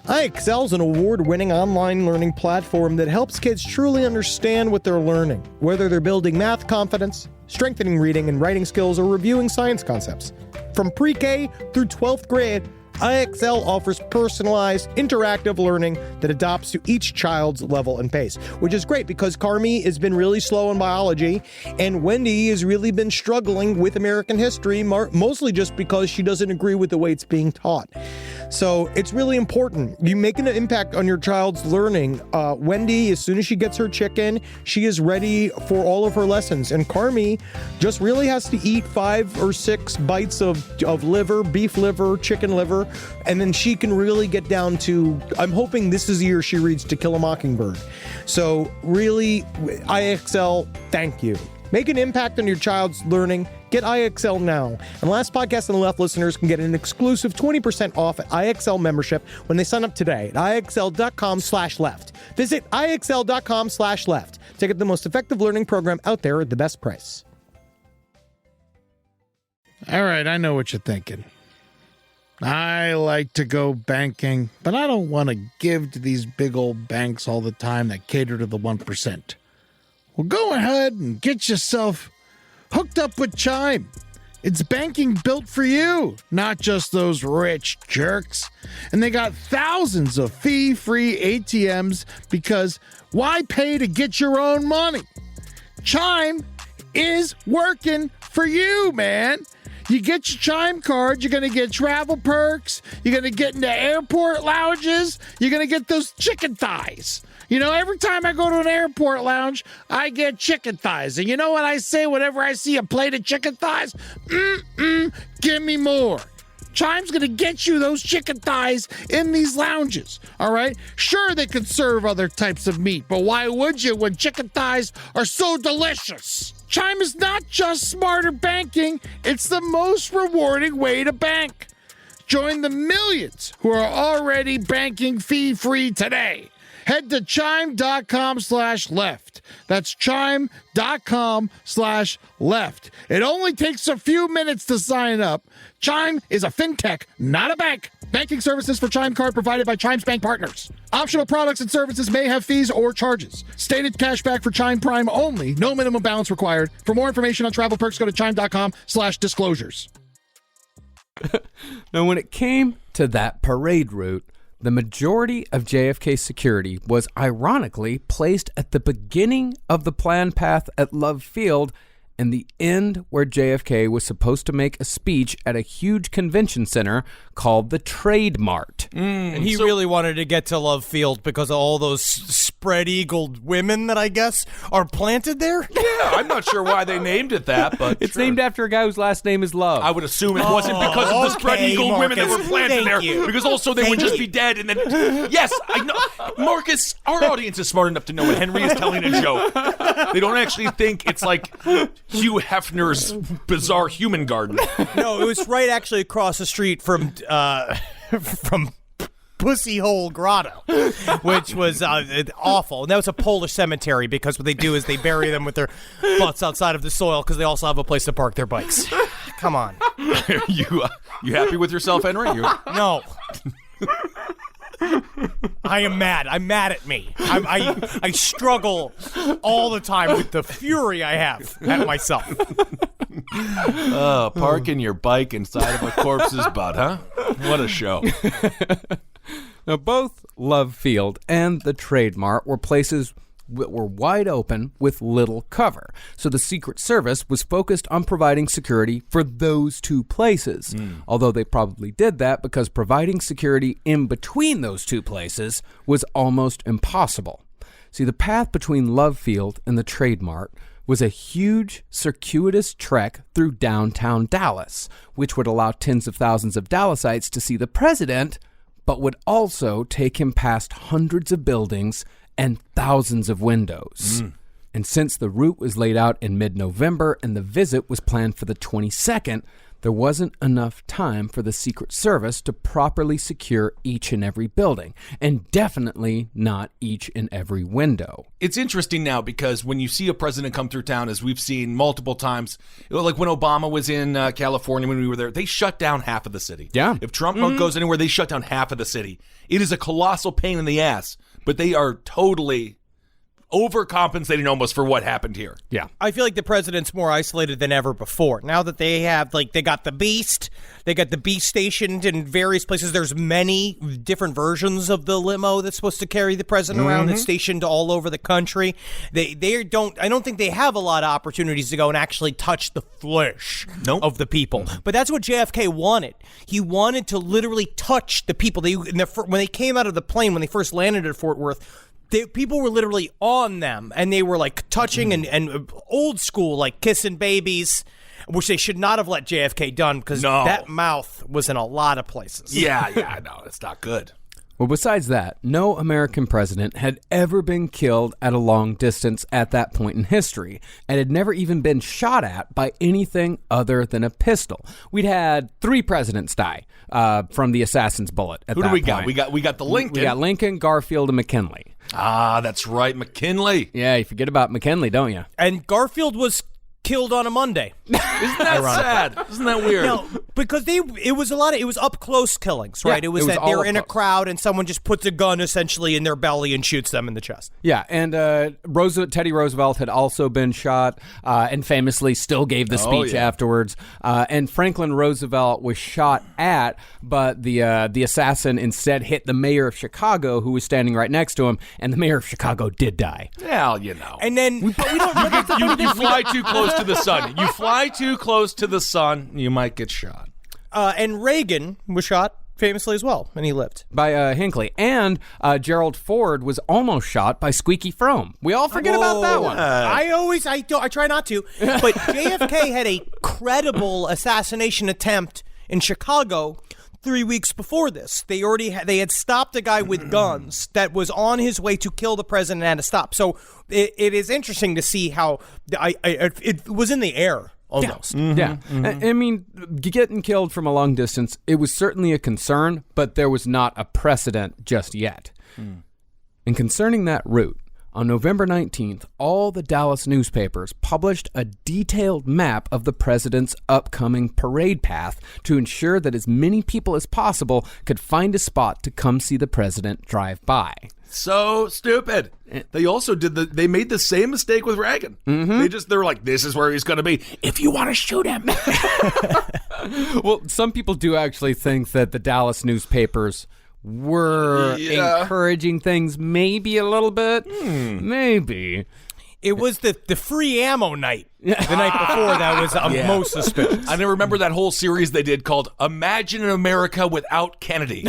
IXL is an award-winning online learning platform that helps kids truly understand what they're learning, whether they're building math confidence, strengthening reading and writing skills, or reviewing science concepts. From pre-K through 12th grade, IXL offers personalized, interactive learning that adapts to each child's level and pace, which is great because Carmi has been really slow in biology, and Wendy has really been struggling with American history, mostly just because she doesn't agree with the way it's being taught. So it's really important. You make an impact on your child's learning. Wendy, as soon as she gets her chicken, she is ready for all of her lessons. And Carmi just really has to eat 5 or 6 bites of liver, beef liver, chicken liver, and then she can really get down to, I'm hoping this is the year she reads To Kill a Mockingbird. So really, IXL, thank you. Make an impact on your child's learning. Get IXL now. And Last Podcast on the Left listeners can get an exclusive 20% off at IXL membership when they sign up today at IXL.com/left. Visit IXL.com/left to get the most effective learning program out there at the best price. All right, I know what you're thinking. I like to go banking, but I don't want to give to these big old banks all the time that cater to the 1%. Well, go ahead and get yourself hooked up with Chime. It's banking built for you, not just those rich jerks. And they got thousands of fee-free ATMs because why pay to get your own money? Chime is working for you, man. You get your Chime card, you're going to get travel perks, you're going to get into airport lounges, you're going to get those chicken thighs. Every time I go to an airport lounge, I get chicken thighs. And you know what I say whenever I see a plate of chicken thighs? Give me more. Chime's going to get you those chicken thighs in these lounges, all right? Sure, they could serve other types of meat, but why would you when chicken thighs are so delicious? Chime is not just smarter banking, it's the most rewarding way to bank. Join the millions who are already banking fee-free today. Head to chime.com/left. That's chime.com/left. It only takes a few minutes to sign up. Chime is a fintech, not a bank. Banking services for Chime Card provided by Chime's bank partners. Optional products and services may have fees or charges. Stated cashback for Chime Prime only. No minimum balance required. For more information on travel perks, go to chime.com/disclosures. Now, when it came to that parade route, the majority of JFK's security was ironically placed at the beginning of the planned path at Love Field and the end where JFK was supposed to make a speech at a huge convention center called the Trade Mart. And he really wanted to get to Love Field because of all those spread-eagled women that I guess are planted there? Yeah, I'm not sure why they named it that, but It's sure. named after a guy whose last name is Love. I would assume it wasn't because of the spread-eagle women that Marcus. were planted there, Thank you. because also they would just be dead, and then... Yes, I know. Marcus, our audience is smart enough to know when Henry is telling a joke. They don't actually think it's like Hugh Hefner's Bizarre Human Garden. No, it was right actually across the street from Pussy Hole Grotto, which was awful. And that was a Polish cemetery because what they do is they bury them with their butts outside of the soil because they also have a place to park their bikes. Come on. You happy with yourself, Henry? No. I am mad. I'm mad at me. I struggle all the time with the fury I have at myself. Parking your bike inside of a corpse's butt, huh? What a show. Now, both Love Field and the Trade Mart were places that were wide open with little cover. So the Secret Service was focused on providing security for those two places. Although they probably did that because providing security in between those two places was almost impossible. See, the path between Love Field and the Trade Mart was a huge circuitous trek through downtown Dallas, which would allow tens of thousands of Dallasites to see the president, but would also take him past hundreds of buildings and thousands of windows. And since the route was laid out in mid-November and the visit was planned for the 22nd, there wasn't enough time for the Secret Service to properly secure each and every building, and definitely not each and every window. It's interesting now because when you see a president come through town, as we've seen multiple times, like when Obama was in California when we were there, they shut down half of the city. Yeah. If Trump goes anywhere, they shut down half of the city. It is a colossal pain in the ass, but they are totally overcompensating almost for what happened here. Yeah. I feel like the president's more isolated than ever before. Now that they have, they got the Beast stationed in various places. There's many different versions of the limo that's supposed to carry the president around. It's stationed all over the country. I don't think they have a lot of opportunities to go and actually touch the flesh of the people. But that's what JFK wanted. He wanted to literally touch the people. When they came out of the plane, when they first landed at Fort Worth, people were literally on them, and they were like touching and old school, like kissing babies, which they should not have let JFK done because that mouth was in a lot of places. Yeah, no, it's not good. Well, besides that, no American president had ever been killed at a long distance at that point in history, and had never even been shot at by anything other than a pistol. We'd had 3 presidents die from the assassin's bullet at Who that do we point. got? We got the Lincoln. We got Lincoln, Garfield, and McKinley. Ah, that's right, McKinley. Yeah, you forget about McKinley, don't you? And Garfield was killed on a Monday. Isn't that sad? Isn't that weird? No, because it was up close killings, right? Yeah, it was that all they're up in a close. crowd and someone just puts a gun essentially in their belly and shoots them in the chest. Yeah, and Teddy Roosevelt had also been shot and famously still gave the speech afterwards. And Franklin Roosevelt was shot at, but the assassin instead hit the mayor of Chicago, who was standing right next to him, and the mayor of Chicago did die. Well, you know. And then you fly too close to the sun. You fly too close to the sun, you might get shot. and Reagan was shot famously as well, and he lived. By Hinckley. And Gerald Ford was almost shot by Squeaky Fromme. We all forget about that one. I try not to, but JFK had a credible assassination attempt in Chicago 3 weeks before this. They had stopped a guy with guns that was on his way to kill the president and had to stop. So it is interesting to see how it was in the air. Almost. Yeah. I mean, getting killed from a long distance, it was certainly a concern, but there was not a precedent just yet. And concerning that route, On November 19th, all the Dallas newspapers published a detailed map of the president's upcoming parade path to ensure that as many people as possible could find a spot to come see the president drive by. So stupid. They also they made the same mistake with Reagan. They were like, this is where he's going to be if you want to shoot him. Well, some people do actually think that the Dallas newspapers were encouraging things maybe a little bit. Maybe. It was the free ammo night the night before that was most suspicious. I remember that whole series they did called Imagine an America Without Kennedy.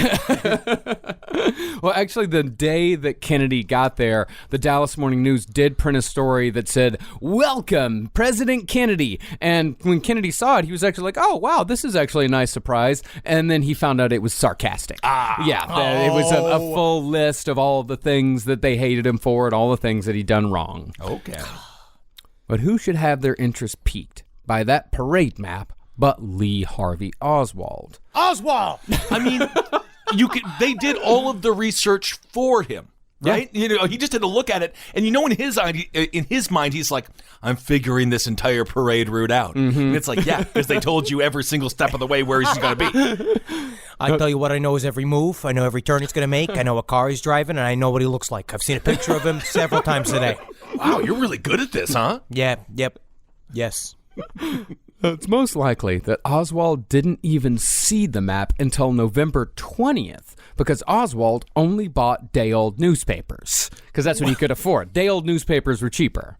Well, actually, the day that Kennedy got there, the Dallas Morning News did print a story that said, "Welcome, President Kennedy." And when Kennedy saw it, he was actually like, "Oh, wow, this is actually a nice surprise." And then he found out it was sarcastic. It was a full list of all the things that they hated him for and all the things that he'd done wrong. Okay. But who should have their interest piqued by that parade map but Lee Harvey Oswald? Oswald! I mean, they did all of the research for him, right? Yeah. He just had to look at it, and in his mind, he's like, I'm figuring this entire parade route out. And it's like, yeah, because they told you every single step of the way where he's going to be. I tell you what, I know his every move. I know every turn he's going to make. I know what car he's driving, and I know what he looks like. I've seen a picture of him several times today. Wow, you're really good at this, huh? Yeah, yep, yes. It's most likely that Oswald didn't even see the map until November 20th because Oswald only bought day-old newspapers because that's what he could afford. Day-old newspapers were cheaper.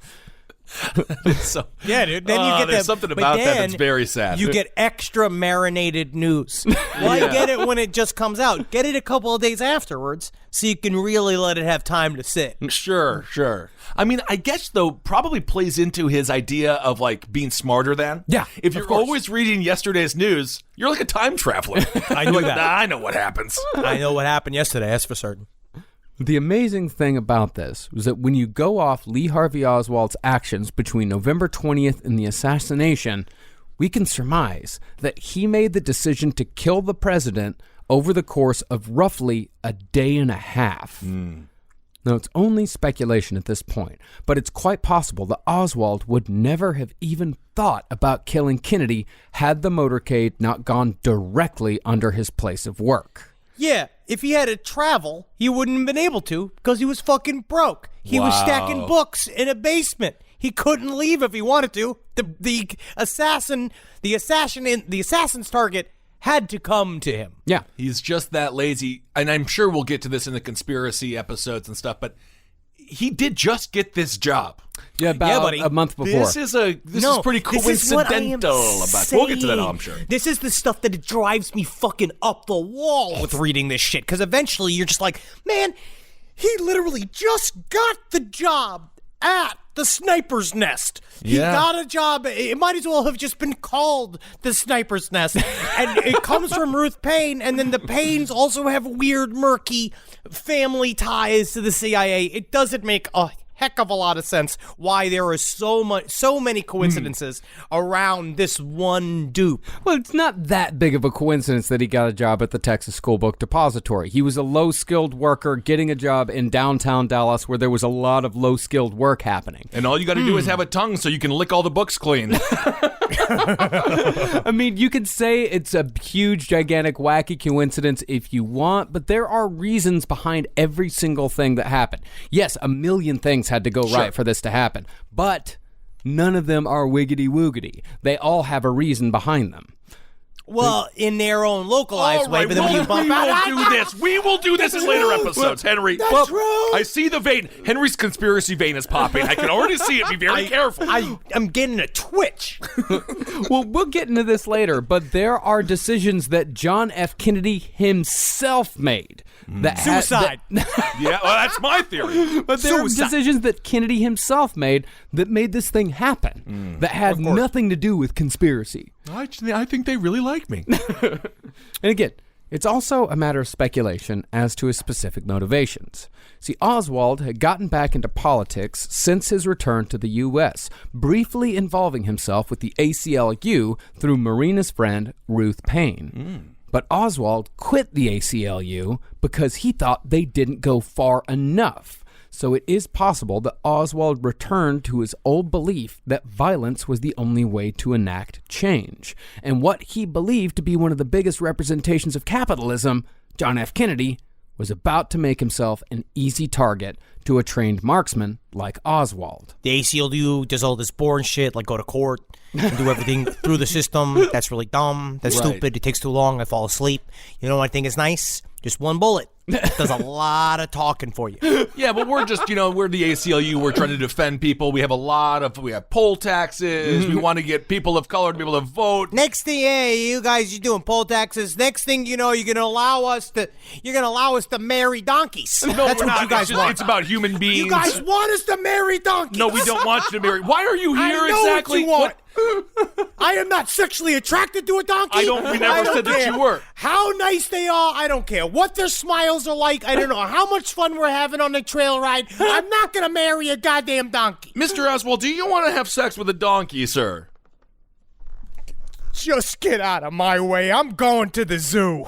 So, yeah, dude. Then you get there's something about that that's very sad. You get extra marinated news. Why get it when it just comes out? Get it a couple of days afterwards so you can really let it have time to sit. Sure. I mean, I guess, though, probably plays into his idea of, like, being smarter than. Yeah, if you're always reading yesterday's news, you're like a time traveler. I knew that. I know what happens. I know what happened yesterday, that's for certain. The amazing thing about this was that when you go off Lee Harvey Oswald's actions between November 20th and the assassination, we can surmise that he made the decision to kill the president over the course of roughly a day and a half. Now, it's only speculation at this point, but it's quite possible that Oswald would never have even thought about killing Kennedy had the motorcade not gone directly under his place of work. Yeah, if he had to travel, he wouldn't have been able to because he was fucking broke. He was stacking books in a basement. He couldn't leave if he wanted to. The assassin's target had to come to him. Yeah. He's just that lazy. And I'm sure we'll get to this in the conspiracy episodes and stuff, but he did just get this job. Yeah, about a month before. This is pretty coincidental. We'll get to that, I'm sure. This is the stuff that it drives me fucking up the wall with reading this shit. Because eventually you're just like, man, he literally just got the job at the sniper's nest. He got a job. It might as well have just been called the sniper's nest. And it comes from Ruth Payne, and then the Paynes also have weird, murky family ties to the CIA. It doesn't make a heck of a lot of sense why there are so many coincidences around this one dupe. Well, it's not that big of a coincidence that he got a job at the Texas School Book Depository. He was a low-skilled worker getting a job in downtown Dallas where there was a lot of low-skilled work happening. And all you got to do is have a tongue so you can lick all the books clean. I mean, you could say it's a huge, gigantic, wacky coincidence if you want, but there are reasons behind every single thing that happened. Yes, a million things had to go right for this to happen, but none of them are wiggity-woogity. They all have a reason behind them. Well, in their own localized way, but then when you bump out... We will do this in later episodes, Henry. That's true. I see the vein. Henry's conspiracy vein is popping. I can already see it. Be very careful. I'm getting a twitch. Well, we'll get into this later, but there are decisions that John F. Kennedy himself made. Suicide. Yeah, well, that's my theory. But there are decisions that Kennedy himself made that made this thing happen that had nothing to do with conspiracy. I think they really like me. And again, it's also a matter of speculation as to his specific motivations. See, Oswald had gotten back into politics since his return to the U.S., briefly involving himself with the ACLU through Marina's friend, Ruth Payne. But Oswald quit the ACLU because he thought they didn't go far enough. So it is possible that Oswald returned to his old belief that violence was the only way to enact change. And what he believed to be one of the biggest representations of capitalism, John F. Kennedy, was about to make himself an easy target to a trained marksman like Oswald. The ACLU does all this boring shit, like go to court and do everything through the system. That's really dumb. That's stupid. It takes too long. I fall asleep. You know what I think is nice? Just one bullet. Does a lot of talking for you. Yeah, but we're just, we're the ACLU. We're trying to defend people. We have poll taxes. We want to get people of color to be able to vote. Next thing, hey, you guys, you're doing poll taxes. Next thing you know, you're gonna allow us to marry donkeys. No, that's we're what not. you guys want. It's about human beings. You guys want us to marry donkeys. No, we don't want you to marry. Why are you here I know exactly? What you want. I am not sexually attracted to a donkey. We never said that you were. How nice they are, I don't care. What their smiles are like, I don't know. How much fun we're having on the trail ride. I'm not going to marry a goddamn donkey. Mr. Oswald, do you want to have sex with a donkey, sir? Just get out of my way. I'm going to the zoo.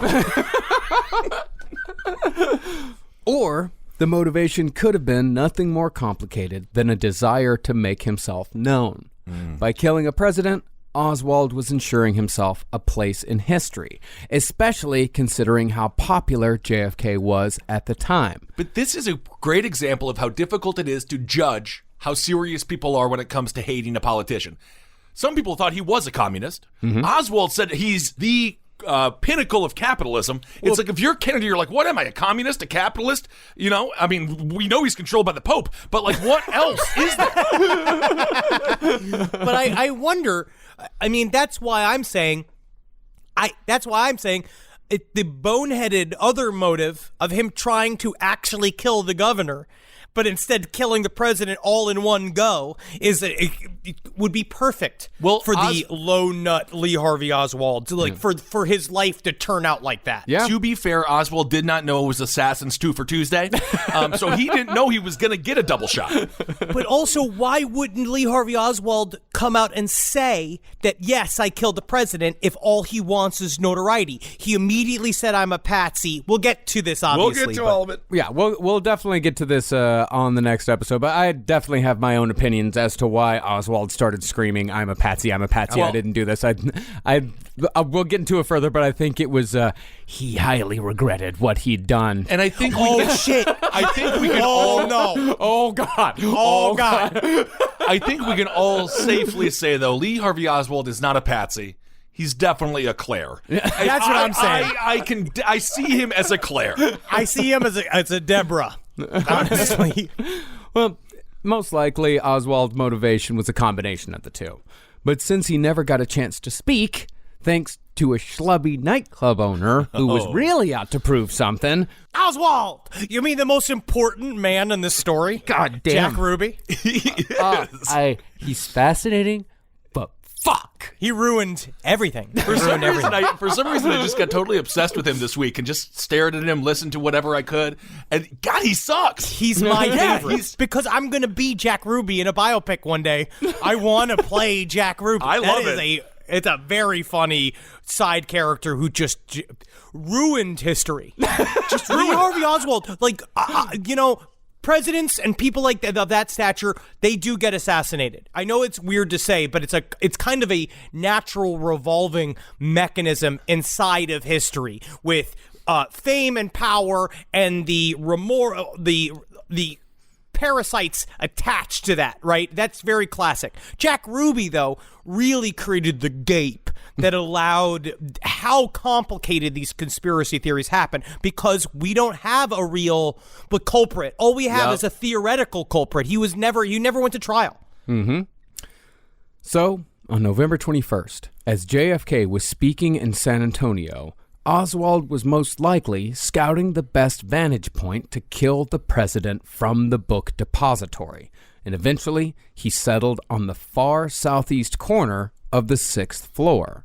Or the motivation could have been nothing more complicated than a desire to make himself known. By killing a president, Oswald was ensuring himself a place in history, especially considering how popular JFK was at the time. But this is a great example of how difficult it is to judge how serious people are when it comes to hating a politician. Some people thought he was a communist. Oswald said he's the pinnacle of capitalism. It's like if you're Kennedy, you're like, what am I, a communist, a capitalist? We know he's controlled by the Pope, but like, what else is there? But I wonder. I mean, that's why I'm saying the boneheaded other motive of him trying to actually kill the governor, but instead killing the president all in one go, it would be perfect for the low nut Lee Harvey Oswald for his life to turn out like that. Yeah. To be fair, Oswald did not know it was Assassins 2 for Tuesday, so he didn't know he was going to get a double shot. But also, why wouldn't Lee Harvey Oswald come out and say that, yes, I killed the president if all he wants is notoriety? He immediately said, I'm a patsy. We'll get to this, obviously. We'll get to all of it. Yeah, we'll definitely get to this on the next episode, but I definitely have my own opinions as to why Oswald started screaming, I'm a patsy, I didn't do this. We'll get into it further, but I think it was he highly regretted what he'd done. And I think shit. I think we can I think we can all safely say, though, Lee Harvey Oswald is not a patsy. He's definitely a Claire. That's what I'm saying. I see him as a Claire. I see him as a Deborah, honestly. Well, most likely Oswald's motivation was a combination of the two. But since he never got a chance to speak, thanks to a schlubby nightclub owner who was really out to prove something. Oswald! You mean the most important man in this story? God damn. Jack Ruby? He's fascinating, but fuck. He ruined everything. For some reason, I just got totally obsessed with him this week and just stared at him, listened to whatever I could. And God, he sucks. He's my favorite. Because I'm going to be Jack Ruby in a biopic one day. I want to play Jack Ruby. I love it. It's a very funny side character who just ruined history. Just ruined. Harvey Oswald, presidents and people like that, of that stature, they do get assassinated. I know it's weird to say, but it's kind of a natural revolving mechanism inside of history with fame and power and the parasites attached to that, right? That's very classic. Jack Ruby, though, really created the gape that allowed how complicated these conspiracy theories happen, because we don't have a real culprit. All we have is a theoretical culprit. He never went to trial. So, on November 21st, as JFK was speaking in San Antonio, Oswald was most likely scouting the best vantage point to kill the president from the book depository, and eventually he settled on the far southeast corner of the 6th floor.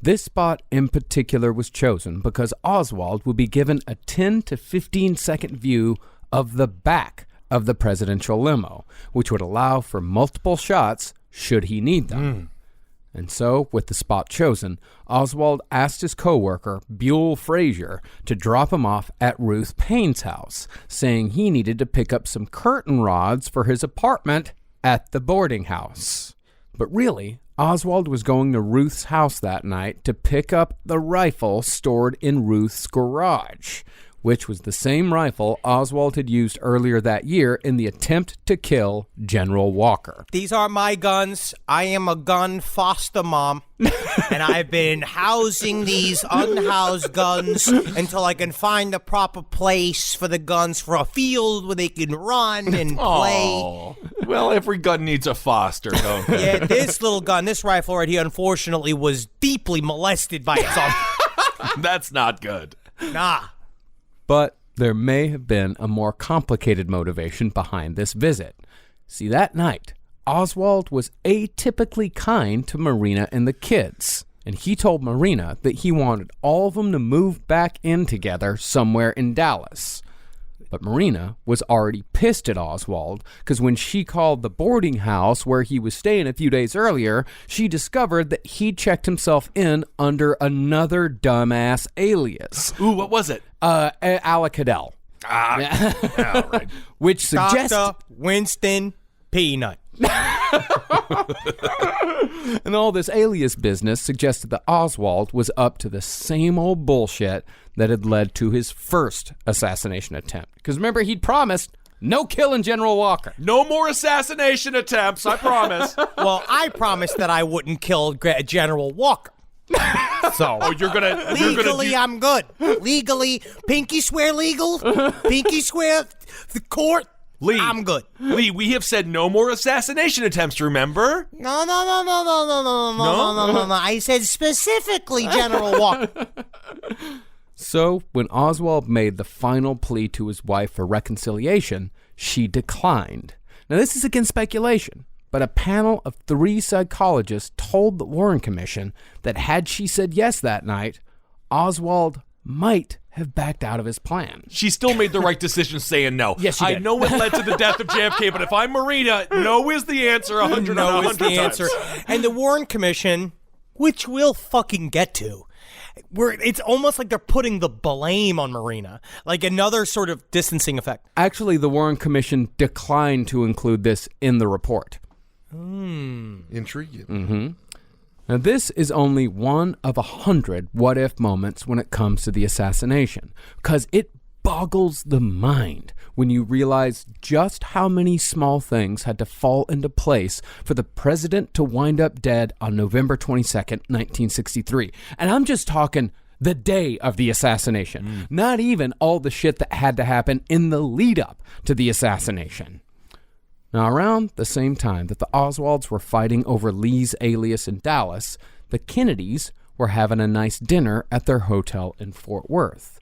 This spot in particular was chosen because Oswald would be given a 10 to 15 second view of the back of the presidential limo, which would allow for multiple shots should he need them. And so, with the spot chosen, Oswald asked his co-worker, Buell Frazier, to drop him off at Ruth Payne's house, saying he needed to pick up some curtain rods for his apartment at the boarding house. But really, Oswald was going to Ruth's house that night to pick up the rifle stored in Ruth's garage, which was the same rifle Oswald had used earlier that year in the attempt to kill General Walker. These are my guns. I am a gun foster mom, and I've been housing these unhoused guns until I can find the proper place for the guns for a field where they can run and play. Oh, well, every gun needs a foster, don't they? Yeah, this little gun, this rifle right here, unfortunately, was deeply molested by its owner. That's not good. Nah. But there may have been a more complicated motivation behind this visit. See, that night, Oswald was atypically kind to Marina and the kids, and he told Marina that he wanted all of them to move back in together somewhere in Dallas. But Marina was already pissed at Oswald because when she called the boarding house where he was staying a few days earlier, she discovered that he'd checked himself in under another dumbass alias. Ooh, what was it? Alacadel. Yeah, right. Which suggests... Dr. Winston Peanut. And all this alias business suggested that Oswald was up to the same old bullshit that had led to his first assassination attempt. Because remember, he'd promised no killing General Walker. No more assassination attempts, I promise. Well, I promised that I wouldn't kill General Walker. So you're gonna legally, I'm good. Legally, pinky swear legal, pinky swear the court. Lee, I'm good. Lee, we have said no more assassination attempts, remember? No. I said specifically General Walker. So, when Oswald made the final plea to his wife for reconciliation, she declined. Now, this is against speculation, but a panel of 3 psychologists told the Warren Commission that had she said yes that night, Oswald might have backed out of his plan. She still made the right decision saying no. Yes, she did. I know it led to the death of JFK, but if I'm Marina, no is the answer 100 No out of is the 100 answer. times. And the Warren Commission, which we'll fucking get to, it's almost like they're putting the blame on Marina, like another sort of distancing effect. Actually, the Warren Commission declined to include this in the report. Intriguing. Mm-hmm. Now, this is only one of 100 what-if moments when it comes to the assassination, because it boggles the mind when you realize just how many small things had to fall into place for the president to wind up dead on November 22nd, 1963. And I'm just talking the day of the assassination, not even all the shit that had to happen in the lead-up to the assassination. Now, around the same time that the Oswalds were fighting over Lee's alias in Dallas, the Kennedys were having a nice dinner at their hotel in Fort Worth.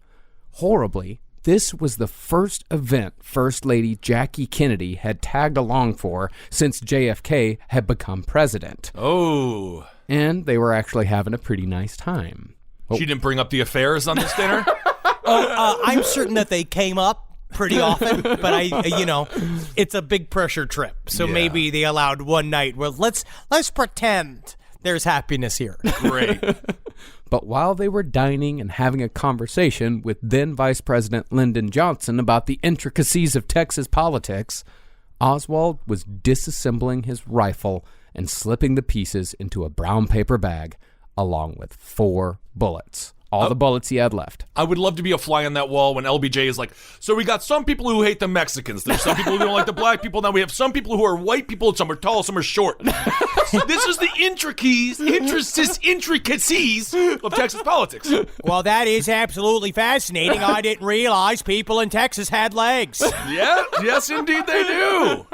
Horribly, this was the first event First Lady Jackie Kennedy had tagged along for since JFK had become president. Oh. And they were actually having a pretty nice time. She didn't bring up the affairs on this dinner? I'm certain that they came up pretty often, but it's a big pressure trip. So maybe they allowed one night where let's pretend there's happiness here. Great. But while they were dining and having a conversation with then Vice President Lyndon Johnson about the intricacies of Texas politics, Oswald was disassembling his rifle and slipping the pieces into a brown paper bag along with 4 bullets. All the bullets he had left. I would love to be a fly on that wall when LBJ is like, so we got some people who hate the Mexicans. There's some people who don't like the black people. Now we have some people who are white people. Some are tall, some are short. This is the intricacies of Texas politics. Well, that is absolutely fascinating. I didn't realize people in Texas had legs. Yeah, yes, indeed they do.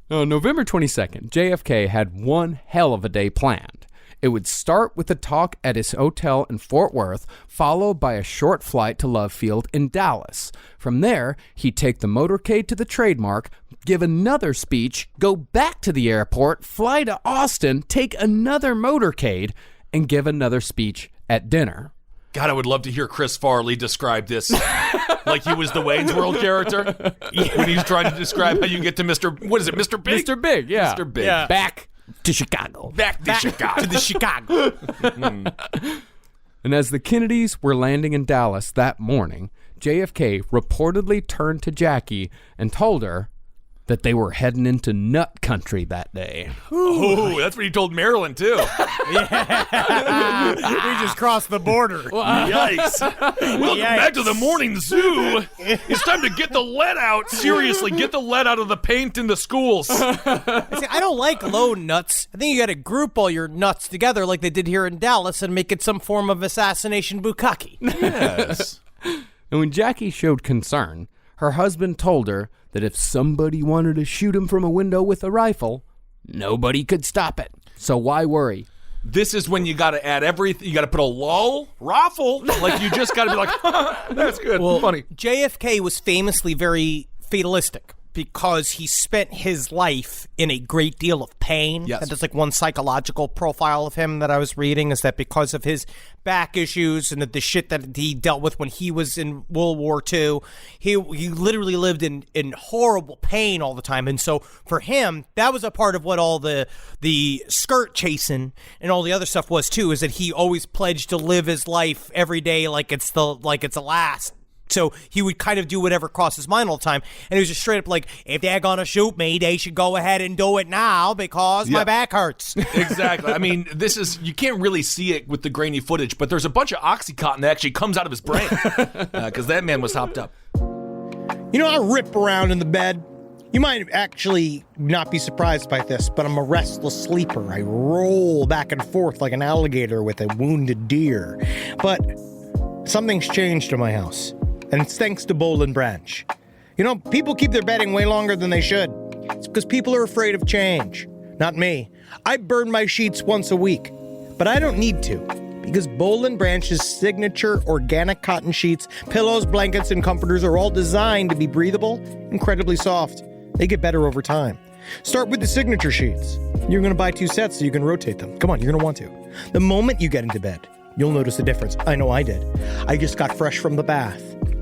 On November 22nd, JFK had one hell of a day planned. It would start with a talk at his hotel in Fort Worth, followed by a short flight to Love Field in Dallas. From there, he'd take the motorcade to the Trademark, give another speech, go back to the airport, fly to Austin, take another motorcade, and give another speech at dinner. God, I would love to hear Chris Farley describe this like he was the Wayne's World character when he's trying to describe how you get to Mr. What is it, Mr. Big? Mr. Big, yeah. Mr. Big. Yeah. Back to Chicago. Back to Chicago. To the Chicago. And as the Kennedys were landing in Dallas that morning, JFK reportedly turned to Jackie and told her that they were heading into nut country that day. Oh, that's what he told Marilyn, too. We just crossed the border. Yikes. Welcome back to the morning zoo. It's time to get the lead out. Seriously, get the lead out of the paint in the schools. See, I don't like low nuts. I think you got to group all your nuts together like they did here in Dallas and make it some form of assassination bukkake. Yes. And when Jackie showed concern, her husband told her that if somebody wanted to shoot him from a window with a rifle, nobody could stop it. So why worry? This is when you got to add everything. You got to put a lull, raffle. Like, you just got to be like, that's good, funny. JFK was famously very fatalistic because he spent his life in a great deal of pain. Yes. And there's like one psychological profile of him that I was reading is that because of his back issues and the shit that he dealt with when he was in World War II, he literally lived in horrible pain all the time. And so for him, that was a part of what all the skirt chasing and all the other stuff was too, is that he always pledged to live his life every day like it's the last. So he would kind of do whatever crossed his mind all the time. And he was just straight up like, if they're going to shoot me, they should go ahead and do it now because my back hurts. Exactly. I mean, this is, you can't really see it with the grainy footage, but there's a bunch of Oxycontin that actually comes out of his brain because that man was hopped up. You know, I rip around in the bed. You might actually not be surprised by this, but I'm a restless sleeper. I roll back and forth like an alligator with a wounded deer. But something's changed in my house. And it's thanks to Boll and Branch. You know, people keep their bedding way longer than they should. It's because people are afraid of change. Not me. I burn my sheets once a week. But I don't need to. Because Boll and Branch's signature organic cotton sheets, pillows, blankets, and comforters are all designed to be breathable, incredibly soft. They get better over time. Start with the signature sheets. You're going to buy 2 sets so you can rotate them. Come on, you're going to want to. The moment you get into bed, you'll notice a difference. I know I did. I just got fresh from the bath.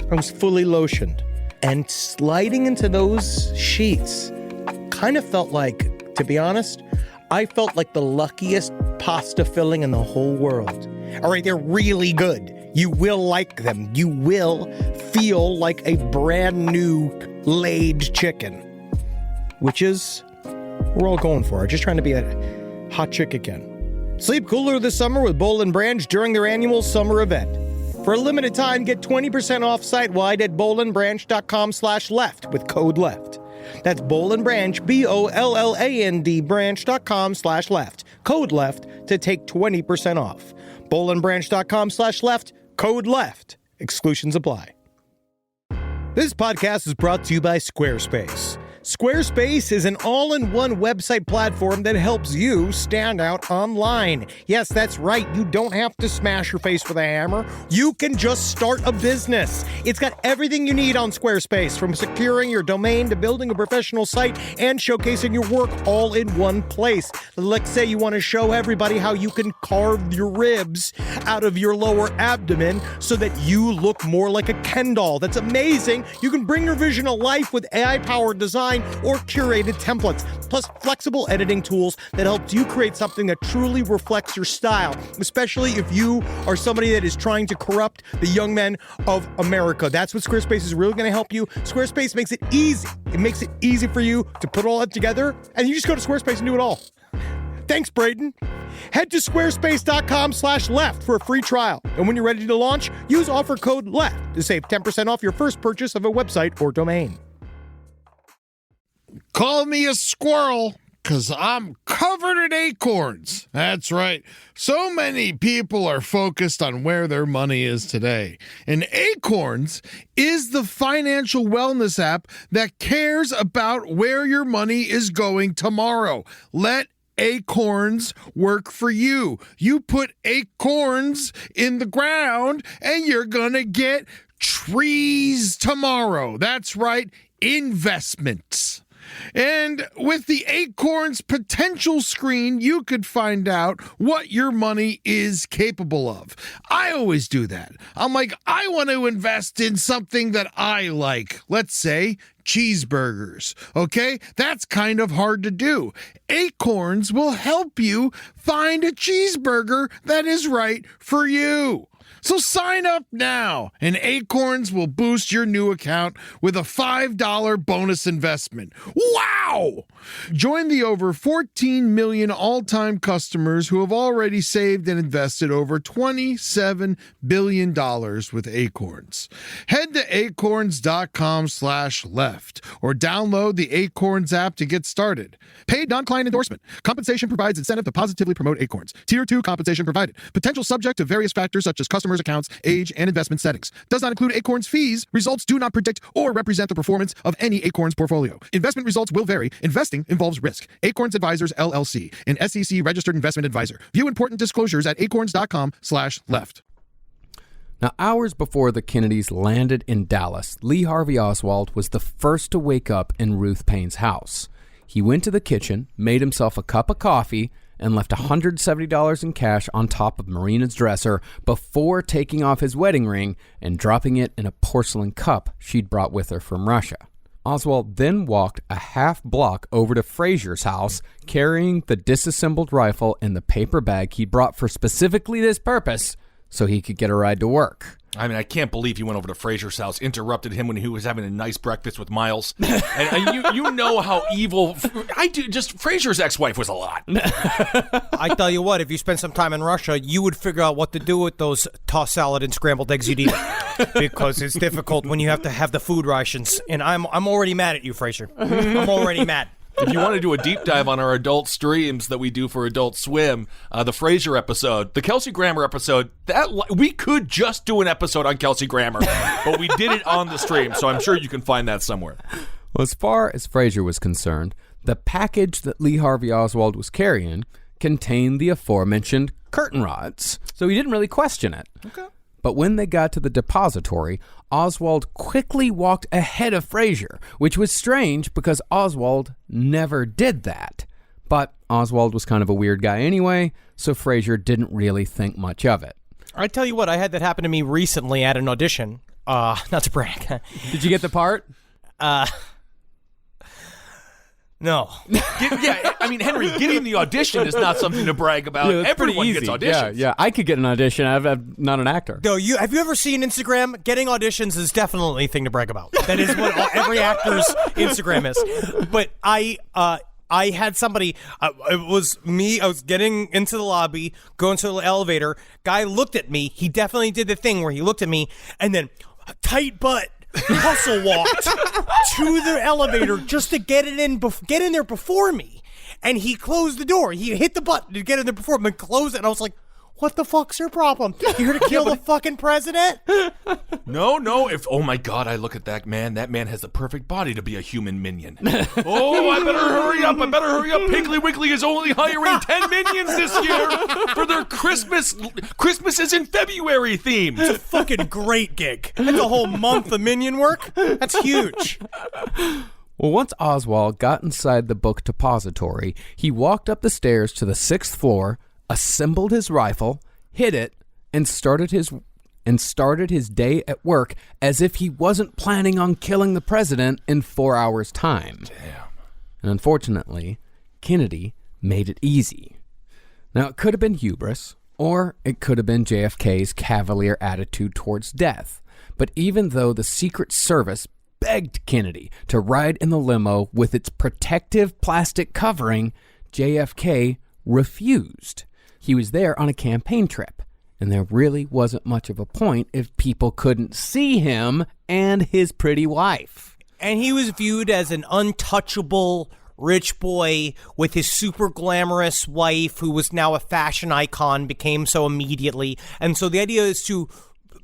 I was fully lotioned. And sliding into those sheets kind of felt like, to be honest, I felt like the luckiest pasta filling in the whole world. All right, they're really good. You will like them. You will feel like a brand new laid chicken. Which is, we're all going for it. Just trying to be a hot chick again. Sleep cooler this summer with Boll and Branch during their annual summer event. For a limited time, get 20% off site-wide at bollandbranch.com/left with code LEFT. That's Boll and Branch, BOLLAND branch.com/left. Code LEFT to take 20% off. bollandbranch.com/left, code LEFT. Exclusions apply. This podcast is brought to you by Squarespace. Squarespace is an all-in-one website platform that helps you stand out online. Yes, that's right. You don't have to smash your face with a hammer. You can just start a business. It's got everything you need on Squarespace, from securing your domain to building a professional site and showcasing your work all in one place. Let's say you want to show everybody how you can carve your ribs out of your lower abdomen so that you look more like a Ken doll. That's amazing. You can bring your vision to life with AI-powered design or curated templates, plus flexible editing tools that helps you create something that truly reflects your style, especially if you are somebody that is trying to corrupt the young men of America. That's what Squarespace is really going to help you. Squarespace makes it easy. It makes it easy for you to put all that together, and you just go to Squarespace and do it all. Thanks, Braden. Head to squarespace.com/left for a free trial. And when you're ready to launch, use offer code LEFT to save 10% off your first purchase of a website or domain. Call me a squirrel, because I'm covered in acorns. That's right. So many people are focused on where their money is today. And Acorns is the financial wellness app that cares about where your money is going tomorrow. Let Acorns work for you. You put acorns in the ground and you're gonna get trees tomorrow. That's right, investments. And with the Acorns potential screen, you could find out what your money is capable of. I always do that. I'm like, I want to invest in something that I like. Let's say cheeseburgers. Okay? That's kind of hard to do. Acorns will help you find a cheeseburger that is right for you. So sign up now, and Acorns will boost your new account with a $5 bonus investment. Wow! Join the over 14 million all-time customers who have already saved and invested over $27 billion with Acorns. Head to acorns.com/left or download the Acorns app to get started. Paid non-client endorsement. Compensation provides incentive to positively promote Acorns. Tier 2 compensation provided. Potential subject to various factors such as customers' accounts, age, and investment settings. Does not include Acorns fees. Results do not predict or represent the performance of any Acorns portfolio. Investment results will vary. Investing involves risk. Acorns Advisors, LLC, an SEC registered investment advisor. View important disclosures at acorns.com/left. Now, hours before the Kennedys landed in Dallas, Lee Harvey Oswald was the first to wake up in Ruth Payne's house. He went to the kitchen, made himself a cup of coffee, and left $170 in cash on top of Marina's dresser before taking off his wedding ring and dropping it in a porcelain cup she'd brought with her from Russia. Oswald then walked a half block over to Fraser's house, carrying the disassembled rifle in the paper bag he brought for specifically this purpose so he could get a ride to work. I mean, I can't believe he went over to Fraser's house, interrupted him when he was having a nice breakfast with Miles. And you know how evil... Fraser's ex-wife was a lot. I tell you what, if you spend some time in Russia, you would figure out what to do with those tossed salad and scrambled eggs you'd eat. Because it's difficult when you have to have the food rations. And I'm already mad at you, Fraser. I'm already mad. If you want to do a deep dive on our adult streams that we do for Adult Swim, the Frasier episode, the Kelsey Grammer episode, we could just do an episode on Kelsey Grammer, but we did it on the stream, so I'm sure you can find that somewhere. Well, as far as Frasier was concerned, the package that Lee Harvey Oswald was carrying contained the aforementioned curtain rods, so he didn't really question it. Okay. But when they got to the depository, Oswald quickly walked ahead of Fraser, which was strange because Oswald never did that. But Oswald was kind of a weird guy anyway, so Fraser didn't really think much of it. I tell you what, I had that happen to me recently at an audition. Not to brag. Did you get the part? No. I mean, Henry, getting the audition is not something to brag about. Yeah, everyone gets auditions. Yeah, I could get an audition. I'm not an actor. No, have you ever seen Instagram? Getting auditions is definitely a thing to brag about. That is what every actor's Instagram is. But I had somebody, it was me, I was getting into the lobby, going to the elevator, guy looked at me, he definitely did the thing where he looked at me, and then, tight butt, hustle walked to the elevator just to get in there before me. And he closed the door. He hit the button to get in there before me and close it. And I was like, what the fuck's your problem? You're here to kill the fucking president? No. Oh my God, I look at that man. That man has the perfect body to be a human minion. Oh, I better hurry up. Piggly Wiggly is only hiring 10 minions this year for their Christmas is in February theme. It's a fucking great gig. That's a whole month of minion work. That's huge. Well, once Oswald got inside the book depository, he walked up the stairs to the 6th floor, assembled his rifle, hid it, and started his day at work as if he wasn't planning on killing the president in 4 hours' time. Damn. And unfortunately, Kennedy made it easy. Now, it could have been hubris, or it could have been JFK's cavalier attitude towards death. But even though the Secret Service begged Kennedy to ride in the limo with its protective plastic covering, JFK refused. He was there on a campaign trip, and there really wasn't much of a point if people couldn't see him and his pretty wife. And he was viewed as an untouchable rich boy with his super glamorous wife who was now a fashion icon, became so immediately. And so the idea is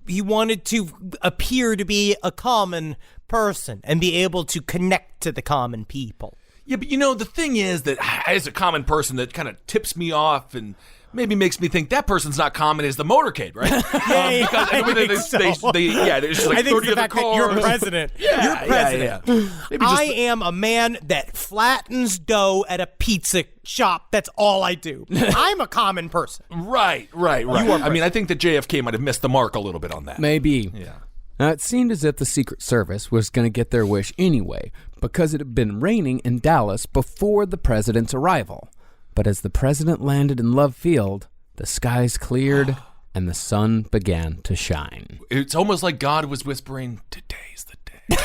he wanted to appear to be a common person and be able to connect to the common people. Yeah, but the thing is that as a common person that kind of tips me off and maybe makes me think that person's not common as the motorcade, right? It's just like I think 30 it's the other fact that cars. you're president. You're president. Maybe just, I am a man that flattens dough at a pizza shop. That's all I do. I'm a common person. right. I mean, I think that JFK might have missed the mark a little bit on that. Maybe. Yeah. Now, it seemed as if the Secret Service was going to get their wish anyway, because it had been raining in Dallas before the president's arrival. But as the president landed in Love Field, the skies cleared and the sun began to shine. It's almost like God was whispering, "Today's the day."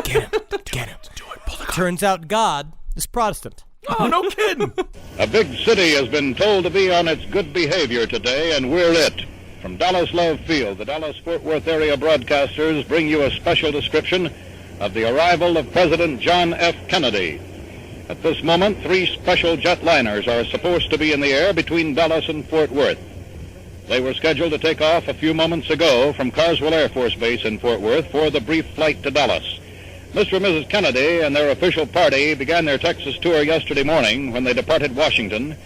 Get him. Do it. Pull the gun. Turns out God is Protestant. Oh, no kidding. A big city has been told to be on its good behavior today, and we're it. From Dallas Love Field, the Dallas-Fort Worth area broadcasters bring you a special description of the arrival of President John F. Kennedy. At this moment, 3 special jetliners are supposed to be in the air between Dallas and Fort Worth. They were scheduled to take off a few moments ago from Carswell Air Force Base in Fort Worth for the brief flight to Dallas. Mr. and Mrs. Kennedy and their official party began their Texas tour yesterday morning when they departed Washington.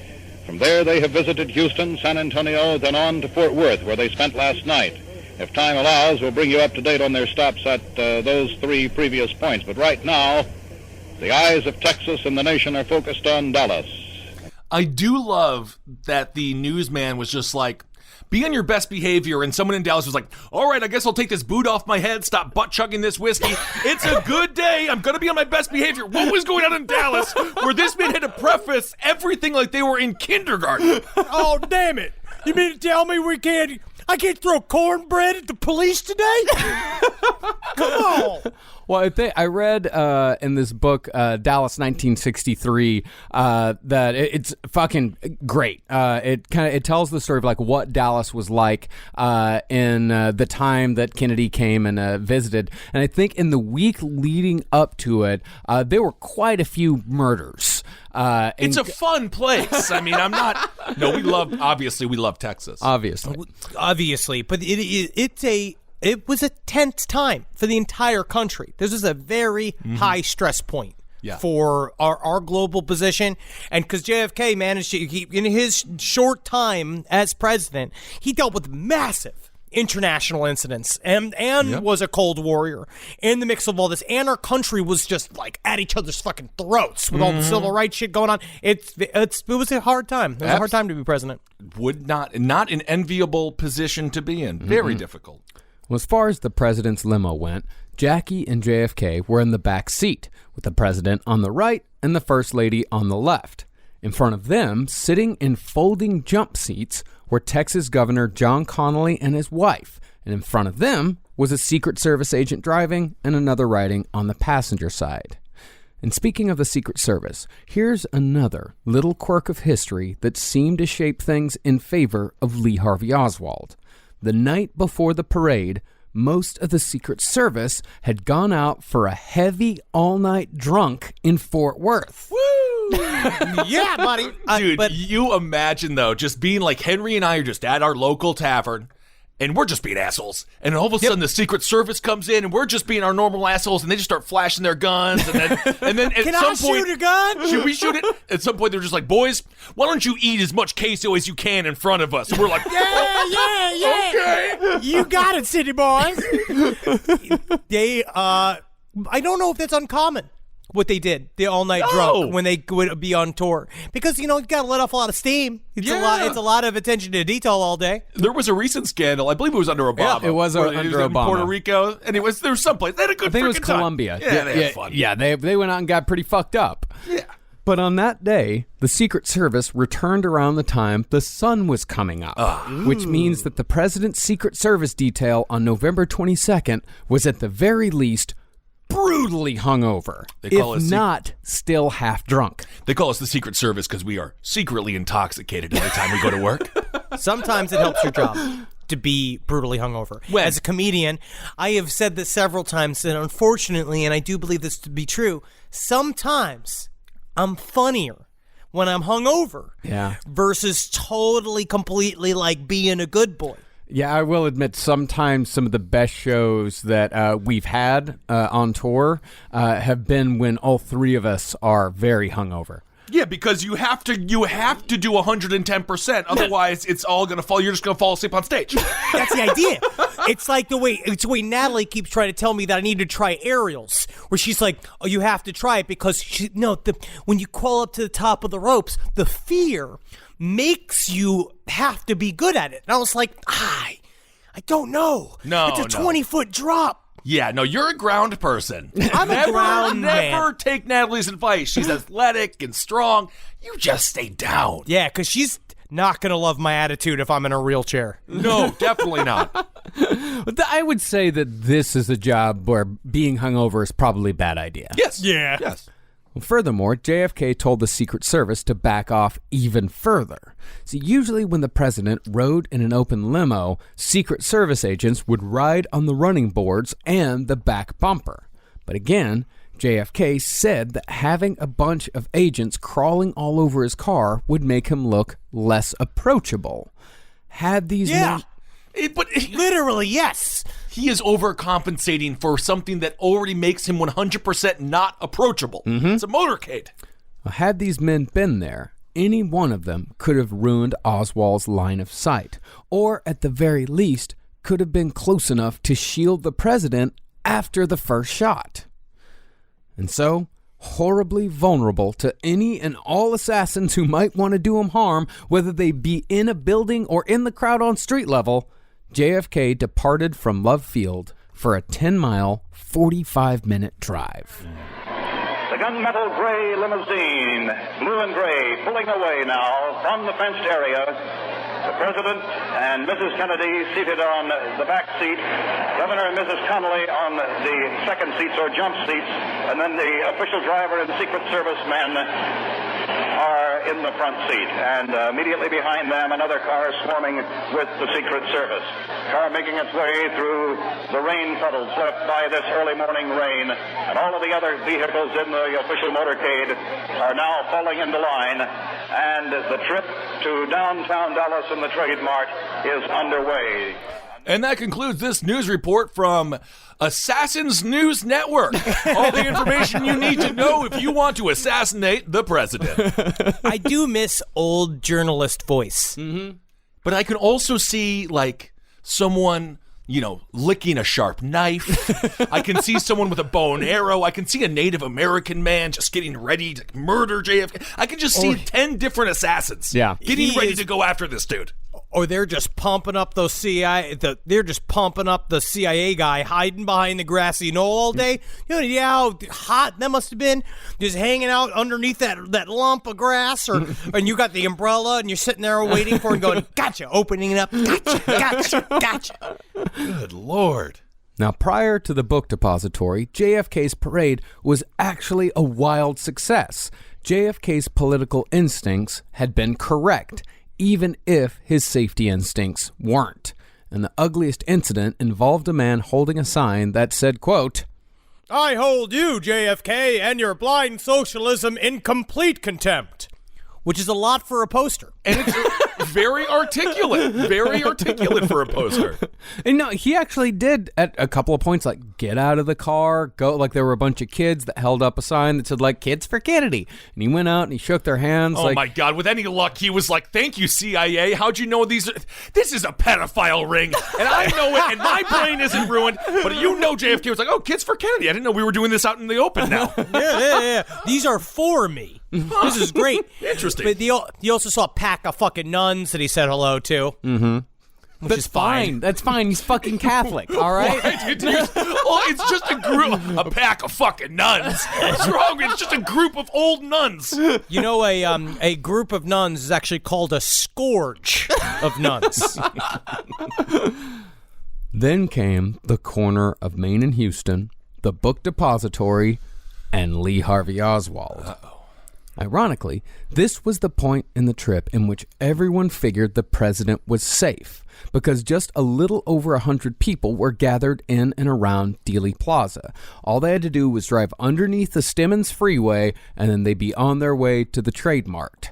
From there, they have visited Houston, San Antonio, then on to Fort Worth, where they spent last night. If time allows, we'll bring you up to date on their stops at those 3 previous points. But right now, the eyes of Texas and the nation are focused on Dallas. I do love that the newsman was just like, be on your best behavior, and someone in Dallas was like, all right, I guess I'll take this boot off my head, stop butt-chugging this whiskey. It's a good day. I'm going to be on my best behavior. What was going on in Dallas where this man had to preface everything like they were in kindergarten? Oh, damn it. You mean to tell me I can't throw cornbread at the police today? Come on. Well, I read in this book, Dallas 1963, that it's fucking great. It tells the story of like what Dallas was like in the time that Kennedy came and visited. And I think in the week leading up to it, there were quite a few murders. It's a fun place. I mean, we love Texas. Obviously, but it was a tense time for the entire country. This was a very high stress point for our global position. And because JFK managed to keep, in his short time as president, he dealt with massive international incidents and was a Cold Warrior in the mix of all this. And our country was just like at each other's fucking throats with all the civil rights shit going on. It was a hard time. It was a hard time to be president. Not an enviable position to be in. Very difficult. Well, as far as the president's limo went, Jackie and JFK were in the back seat, with the president on the right and the first lady on the left. In front of them, sitting in folding jump seats, were Texas Governor John Connally and his wife, and in front of them was a Secret Service agent driving and another riding on the passenger side. And speaking of the Secret Service, here's another little quirk of history that seemed to shape things in favor of Lee Harvey Oswald. The night before the parade, most of the Secret Service had gone out for a heavy all-night drunk in Fort Worth. Woo! Yeah, buddy. Dude, you imagine, though, just being like Henry and I are just at our local tavern, and we're just being assholes. And all of a sudden, the Secret Service comes in, and we're just being our normal assholes, and they just start flashing their guns. And then at Can some I point, shoot a gun? Should we shoot it? At some point, they're just like, boys, why don't you eat as much queso as you can in front of us? And we're like, Yeah. okay. You got it, city boys. I don't know if that's uncommon, what they did, the all-night drunk, when they would be on tour. Because, you got to let off a lot of steam. It's a lot of attention to detail all day. There was a recent scandal. I believe it was under Obama. Yeah, it was under in Obama. Puerto Rico. And there was someplace. They had a good I think it was freaking time. Colombia. Yeah, they had fun. Yeah, they went out and got pretty fucked up. Yeah. But on that day, the Secret Service returned around the time the sun was coming up, which means that the president's Secret Service detail on November 22nd was at the very least brutally hungover, if not still half drunk. They call us the Secret Service because we are secretly intoxicated every time we go to work. Sometimes it helps your job to be brutally hungover. As a comedian, I have said this several times, and unfortunately, and I do believe this to be true, sometimes I'm funnier when I'm hungover versus totally, completely like being a good boy. Yeah, I will admit sometimes some of the best shows that we've had on tour have been when all 3 of us are very hungover. Yeah, because you have to do 110%. Otherwise, it's all going to fall. You're just going to fall asleep on stage. That's the idea. It's the way Natalie keeps trying to tell me that I need to try aerials, where she's like, "Oh, you have to try it because when you crawl up to the top of the ropes, the fear makes you have to be good at it." And I was like, I don't know. No, it's a 20-foot drop. Yeah, no, you're a ground person. I'm a ground man. Never take Natalie's advice. She's athletic and strong. You just stay down. Yeah, because she's not going to love my attitude if I'm in a wheelchair. No, definitely not. But I would say that this is a job where being hungover is probably a bad idea. Yes. Yeah. Yes. Well, furthermore, JFK told the Secret Service to back off even further. See, usually when the president rode in an open limo, Secret Service agents would ride on the running boards and the back bumper. But again, JFK said that having a bunch of agents crawling all over his car would make him look less approachable. Had these men... Literally, yes. He is overcompensating for something that already makes him 100% not approachable. Mm-hmm. It's a motorcade. Had these men been there, any one of them could have ruined Oswald's line of sight, or at the very least, could have been close enough to shield the president after the first shot. And so, horribly vulnerable to any and all assassins who might want to do him harm, whether they be in a building or in the crowd on street level, JFK departed from Love Field for a 10-mile, 45-minute drive. The gunmetal gray limousine, blue and gray, pulling away now from the fenced area. The President and Mrs. Kennedy seated on the back seat, Governor and Mrs. Connolly on the second seats or jump seats, and then the official driver and Secret Service men are in the front seat, and immediately behind them another car swarming with the Secret Service. Car making its way through the rain puddles left by this early morning rain, and all of the other vehicles in the official motorcade are now falling into line, and the trip to downtown Dallas and the Trade Mart is underway. And that concludes this news report from Assassins News Network. All the information you need to know if you want to assassinate the president. I do miss old journalist voice. Mm-hmm. But I can also see, like, someone, licking a sharp knife. I can see someone with a bow and arrow. I can see a Native American man just getting ready to murder JFK. I can just see 10 different assassins getting ready to go after this dude. Or they're just pumping up those they're just pumping up the CIA guy hiding behind the grassy knoll all day. You know how hot that must have been, just hanging out underneath that lump of grass, and you got the umbrella and you're sitting there waiting for it, going, "Gotcha!" Opening it up, gotcha. Good Lord. Now, prior to the book depository, JFK's parade was actually a wild success. JFK's political instincts had been correct, even if his safety instincts weren't. And the ugliest incident involved a man holding a sign that said, quote, "I hold you, JFK, and your blind socialism in complete contempt." Which is a lot for a poster. And it's very articulate for a poster. And no, he actually did at a couple of points, like, get out of the car, go, like there were a bunch of kids that held up a sign that said, like, "Kids for Kennedy." And he went out and he shook their hands. Oh, my God. With any luck, he was like, "Thank you, CIA. How'd you know this is a pedophile ring? And I know it, and my brain isn't ruined." But JFK was like, "Oh, Kids for Kennedy. I didn't know we were doing this out in the open now." Yeah. These are for me. This is great. Interesting. But you also saw a pack of fucking nuns that he said hello to. Mm-hmm. Which is fine. That's fine. He's fucking Catholic, all right? It's just a pack of fucking nuns. What's wrong? It's just a group of old nuns. You know, a group of nuns is actually called a scourge of nuns. Then came the corner of Maine and Houston, the book depository, and Lee Harvey Oswald. Uh-oh. Ironically, this was the point in the trip in which everyone figured the president was safe, because just a little over 100 people were gathered in and around Dealey Plaza. All they had to do was drive underneath the Stemmons Freeway, and then they'd be on their way to the Trade Mart.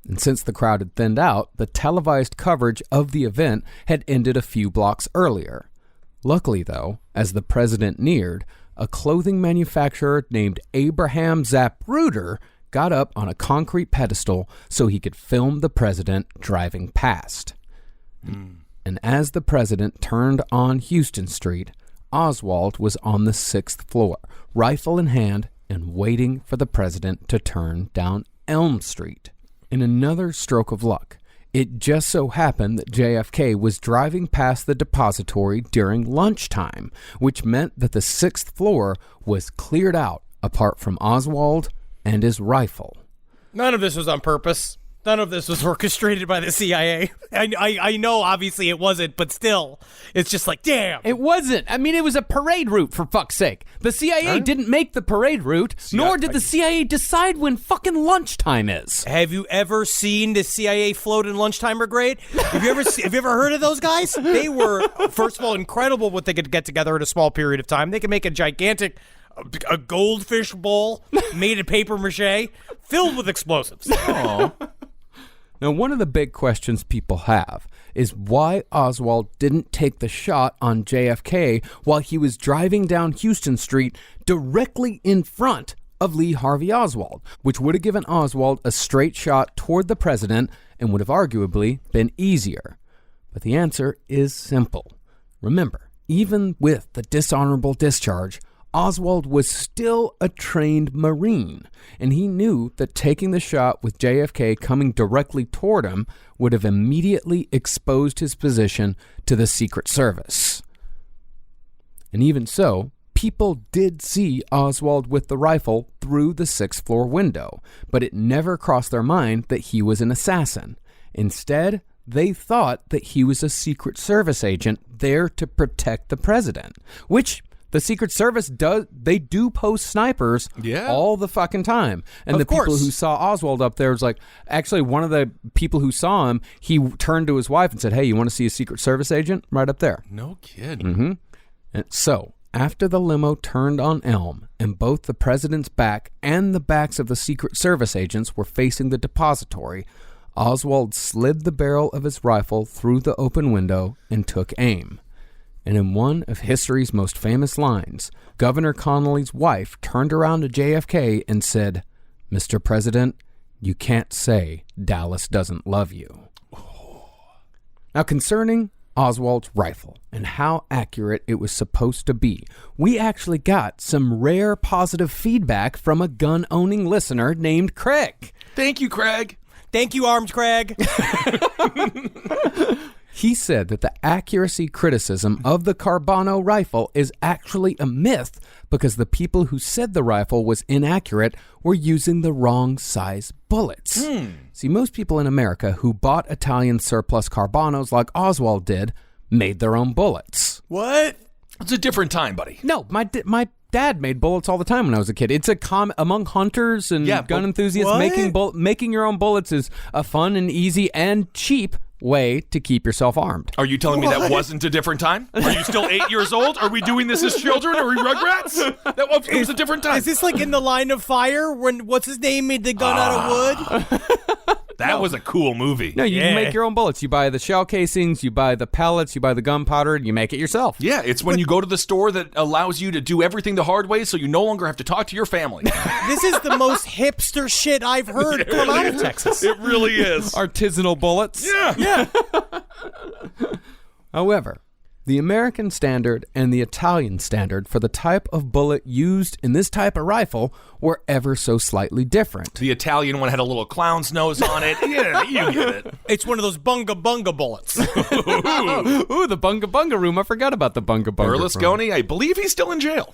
And since the crowd had thinned out, the televised coverage of the event had ended a few blocks earlier. Luckily, though, as the president neared, a clothing manufacturer named Abraham Zapruder got up on a concrete pedestal so he could film the president driving past. And as the president turned on Houston Street, Oswald was on the 6th floor, rifle in hand, and waiting for the president to turn down Elm Street. In another stroke of luck, it just so happened that JFK was driving past the depository during lunchtime, which meant that the 6th floor was cleared out apart from Oswald and his rifle. None of this was on purpose. None of this was orchestrated by the CIA. I know, obviously, it wasn't, but still, it's just like, damn. It wasn't. I mean, it was a parade route, for fuck's sake. The CIA didn't make the parade route, nor did the CIA decide when fucking lunchtime is. Have you ever seen the CIA float in lunchtime brigade? Have you ever heard of those guys? They were, first of all, incredible what they could get together in a small period of time. They could make a gigantic a goldfish bowl made of paper mache filled with explosives. Now, one of the big questions people have is why Oswald didn't take the shot on JFK while he was driving down Houston Street directly in front of Lee Harvey Oswald, which would have given Oswald a straight shot toward the president and would have arguably been easier. But the answer is simple. Remember, even with the dishonorable discharge, Oswald was still a trained Marine, and he knew that taking the shot with JFK coming directly toward him would have immediately exposed his position to the Secret Service. And even so, people did see Oswald with the rifle through the 6th floor window, but it never crossed their mind that he was an assassin. Instead, they thought that he was a Secret Service agent there to protect the president, which the Secret Service they do post snipers all the fucking time. And the people who saw Oswald up there was like, actually one of the people who saw him, he turned to his wife and said, hey, you want to see a Secret Service agent? Right up there. No kidding. And so, after the limo turned on Elm and both the president's back and the backs of the Secret Service agents were facing the depository, Oswald slid the barrel of his rifle through the open window and took aim. And in one of history's most famous lines, Governor Connolly's wife turned around to JFK and said, Mr. President, you can't say Dallas doesn't love you. Now, concerning Oswald's rifle and how accurate it was supposed to be, we actually got some rare positive feedback from a gun-owning listener named Craig. Thank you, Craig. Thank you, Arms Craig. He said that the accuracy criticism of the Carbano rifle is actually a myth because the people who said the rifle was inaccurate were using the wrong size bullets. See, most people in America who bought Italian surplus Carbanos like Oswald did made their own bullets. What? It's a different time, buddy. No, my dad made bullets all the time when I was a kid. It's a among hunters and gun enthusiasts. Making your own bullets is a fun and easy and cheap way to keep yourself armed. Are you telling me that wasn't a different time? Are you still 8 years old? Are we doing this as children? Are we Rugrats? It was a different time. Is this like in the Line of Fire when what's his name made the gun out of wood? That was a cool movie. No, you can make your own bullets. You buy the shell casings, you buy the pellets, you buy the gunpowder, and you make it yourself. Yeah, it's when you go to the store that allows you to do everything the hard way so you no longer have to talk to your family. This is the most hipster shit I've heard come out of Texas. It really is. Artisanal bullets. Yeah. However, the American standard and the Italian standard for the type of bullet used in this type of rifle were ever so slightly different. The Italian one had a little clown's nose on it. Yeah, you get it. It's one of those bunga bunga bullets. Ooh, the bunga bunga room. I forgot about the bunga bunga Berlusconi, room. I believe he's still in jail.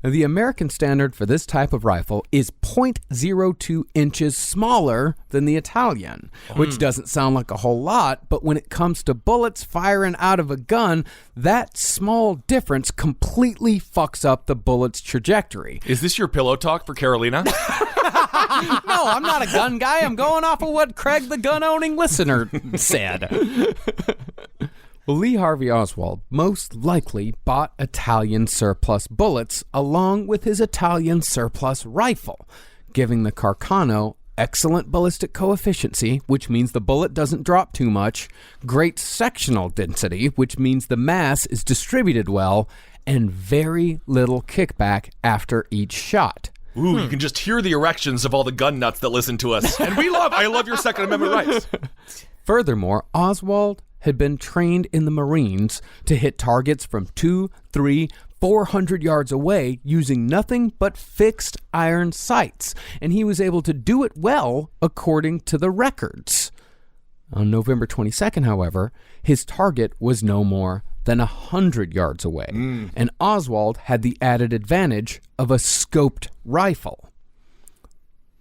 The American standard for this type of rifle is 0.02 inches smaller than the Italian, which doesn't sound like a whole lot, but when it comes to bullets firing out of a gun, that small difference completely fucks up the bullet's trajectory. Is this your pillow talk for Carolina? No, I'm not a gun guy. I'm going off of what Craig, the gun-owning listener, said. Well, Lee Harvey Oswald most likely bought Italian surplus bullets along with his Italian surplus rifle, giving the Carcano excellent ballistic coefficiency, which means the bullet doesn't drop too much, great sectional density, which means the mass is distributed well, and very little kickback after each shot. Ooh, you can just hear the erections of all the gun nuts that listen to us. And I love your Second Amendment rights. Furthermore, Oswald had been trained in the Marines to hit targets from 200, 300, 400 yards away using nothing but fixed iron sights, and he was able to do it well according to the records. On November 22nd, however, his target was no more than 100 yards away, and Oswald had the added advantage of a scoped rifle.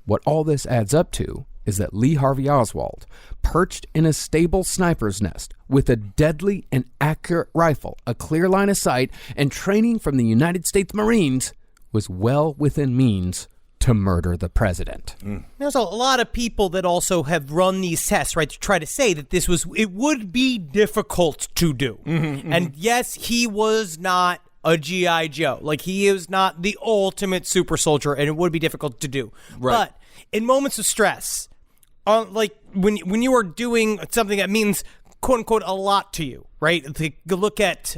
What all this adds up to is that Lee Harvey Oswald, perched in a stable sniper's nest with a deadly and accurate rifle, a clear line of sight, and training from the United States Marines, was well within means to murder the president. There's a lot of people that also have run these tests, right, to try to say that it would be difficult to do. And yes, he was not a G.I. Joe. Like, he is not the ultimate super soldier, and it would be difficult to do. Right. But in moments of stress, like when you are doing something that means, quote unquote, a lot to you, right? Look at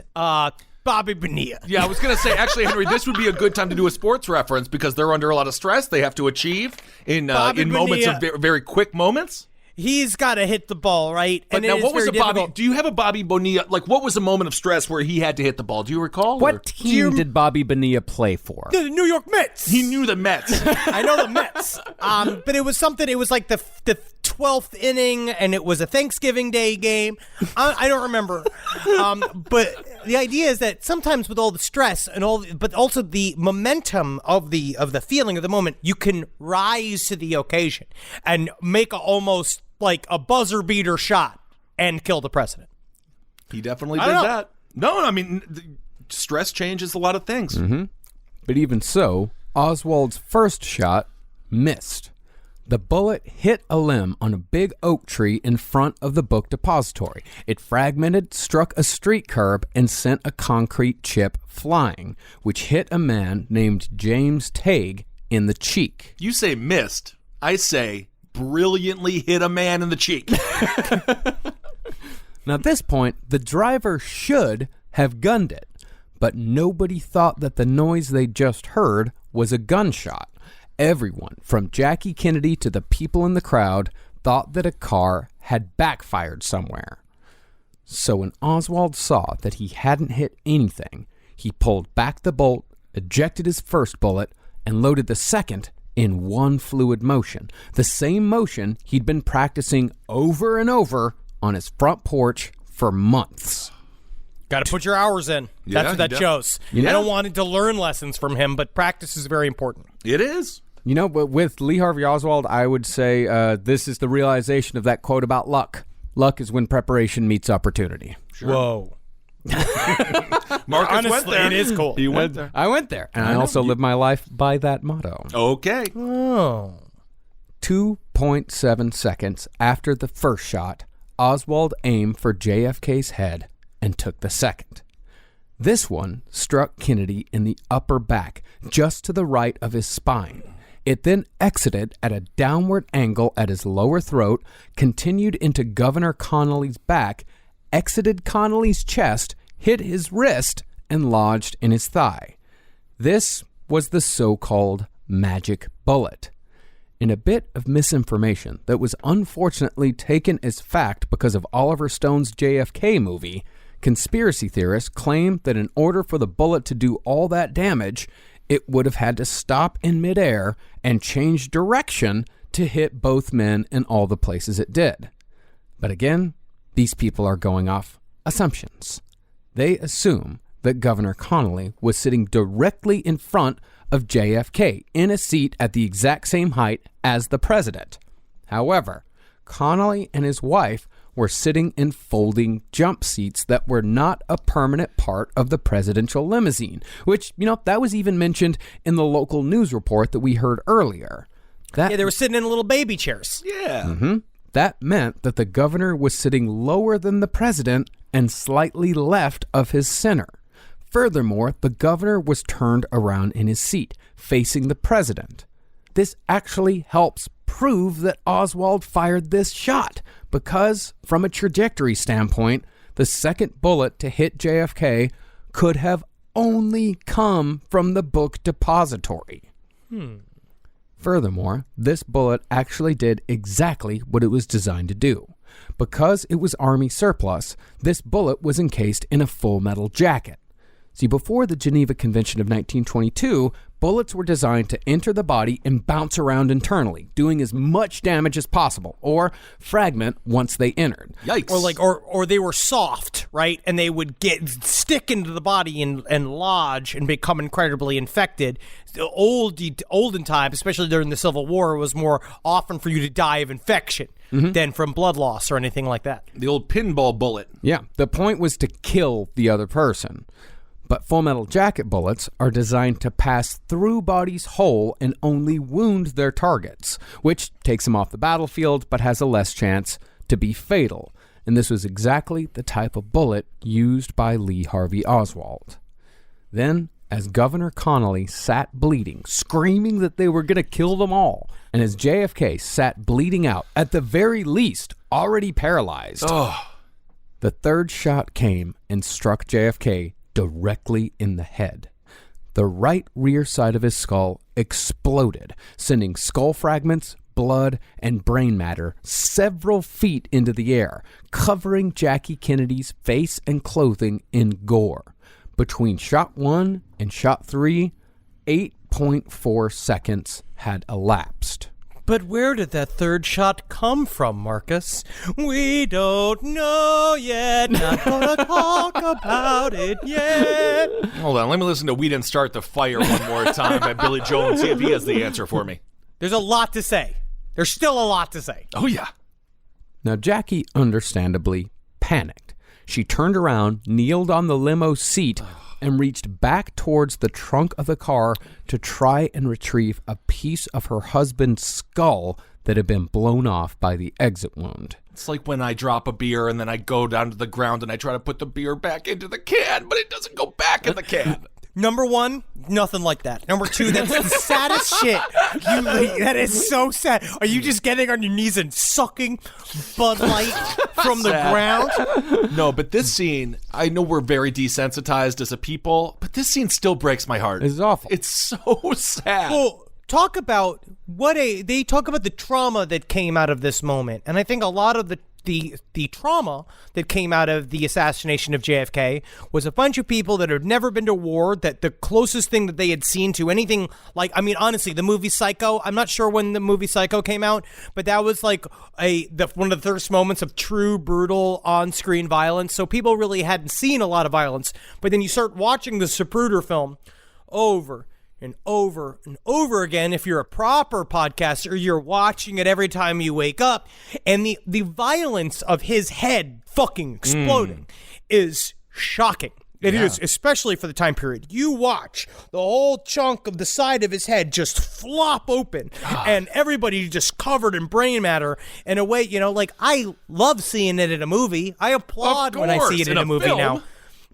Bobby Bonilla. Yeah, I was going to say, actually, Henry, this would be a good time to do a sports reference because they're under a lot of stress. They have to achieve in moments of very quick moments. He's got to hit the ball, right? But and now, what was a Bobby? difficult. Do you have a Bobby Bonilla? Like, what was a moment of stress where he had to hit the ball? Do you recall? What team did Bobby Bonilla play for? The New York Mets. He knew the Mets. I know the Mets. But it was something. It was like the 12th inning, and it was a Thanksgiving Day game. I don't remember. But the idea is that sometimes with all the stress and but also the momentum of the feeling of the moment, you can rise to the occasion and make almost like a buzzer beater shot and kill the president. He definitely did that. No, I mean, stress changes a lot of things. But even so, Oswald's first shot missed. The bullet hit a limb on a big oak tree in front of the book depository. It fragmented, struck a street curb, and sent a concrete chip flying, which hit a man named James Tague in the cheek. You say missed. I say brilliantly hit a man in the cheek. Now, at this point, the driver should have gunned it, but nobody thought that the noise they just heard was a gunshot. Everyone, from Jackie Kennedy to the people in the crowd, thought that a car had backfired somewhere. So when Oswald saw that he hadn't hit anything, he pulled back the bolt, ejected his first bullet, and loaded the second in one fluid motion, the same motion he'd been practicing over and over on his front porch for months. Got to put your hours in. That's what that shows. I don't want to learn lessons from him, but practice is very important. It is. You know, but with Lee Harvey Oswald, I would say this is the realization of that quote about luck. Luck is when preparation meets opportunity. Sure. Whoa. Marcus Honestly, went there. it is cool. He went there. I went there, and I also live my life by that motto. Okay. Oh. 2.7 seconds after the first shot, Oswald aimed for JFK's head and took the second. This one struck Kennedy in the upper back, just to the right of his spine. It then exited at a downward angle at his lower throat, continued into Governor Connolly's back, exited Connolly's chest, hit his wrist, and lodged in his thigh. This was the so-called magic bullet. In a bit of misinformation that was unfortunately taken as fact because of Oliver Stone's JFK movie, conspiracy theorists claim that in order for the bullet to do all that damage, it would have had to stop in midair and change direction to hit both men in all the places it did. But again, these people are going off assumptions. They assume that Governor Connolly was sitting directly in front of JFK in a seat at the exact same height as the president. However, Connolly and his wife were sitting in folding jump seats that were not a permanent part of the presidential limousine, which, that was even mentioned in the local news report that we heard earlier. They were sitting in little baby chairs. Yeah. That meant that the governor was sitting lower than the president and slightly left of his center. Furthermore, the governor was turned around in his seat, facing the president. This actually helps prove that Oswald fired this shot, because from a trajectory standpoint, the second bullet to hit JFK could have only come from the book depository. Furthermore, this bullet actually did exactly what it was designed to do. Because it was Army surplus, this bullet was encased in a full metal jacket. See, before the Geneva Convention of 1922, bullets were designed to enter the body and bounce around internally, doing as much damage as possible, or fragment once they entered. Yikes. Or they were soft, right? And they would stick into the body and lodge and become incredibly infected. The olden times, especially during the Civil War, was more often for you to die of infection than from blood loss or anything like that. The old pinball bullet. Yeah, the point was to kill the other person. But full metal jacket bullets are designed to pass through bodies whole and only wound their targets, which takes them off the battlefield but has a less chance to be fatal. And this was exactly the type of bullet used by Lee Harvey Oswald. Then, as Governor Connolly sat bleeding, screaming that they were going to kill them all, and as JFK sat bleeding out, at the very least, already paralyzed, the third shot came and struck JFK directly in the head. The right rear side of his skull exploded, sending skull fragments, blood, and brain matter several feet into the air, covering Jackie Kennedy's face and clothing in gore. Between shot 1 and shot 3, 8.4 seconds had elapsed. But where did that third shot come from, Marcus? We don't know yet. Not gonna talk about it yet. Hold on, let me listen to We Didn't Start the Fire one more time by Billy Joel and see if he has the answer for me. There's a lot to say. There's still a lot to say. Oh, yeah. Now, Jackie understandably panicked. She turned around, kneeled on the limo seat, and reached back towards the trunk of the car to try and retrieve a piece of her husband's skull that had been blown off by the exit wound. It's like when I drop a beer and then I go down to the ground and I try to put the beer back into the can, but it doesn't go back in the can. Number one, nothing like that. Number two, that's the saddest shit. That is so sad. Are you just getting on your knees and sucking Bud Light from the ground? No, but this scene, I know we're very desensitized as a people, but this scene still breaks my heart. It's awful. It's so sad. Well, talk about they talk about the trauma that came out of this moment. And I think a lot of the trauma that came out of the assassination of JFK was a bunch of people that had never been to war, that the closest thing that they had seen to anything, like, I mean, honestly, the movie Psycho, I'm not sure when the movie Psycho came out, but that was like one of the first moments of true brutal on-screen violence. So people really hadn't seen a lot of violence. But then you start watching the Zapruder film over and over and over again. If you're a proper podcaster, you're watching it every time you wake up, and the violence of his head fucking exploding is shocking. It is, especially for the time period. You watch the whole chunk of the side of his head just flop open, and everybody just covered in brain matter in a way, like, I love seeing it in a movie. I applaud when I see it in a movie film. Now.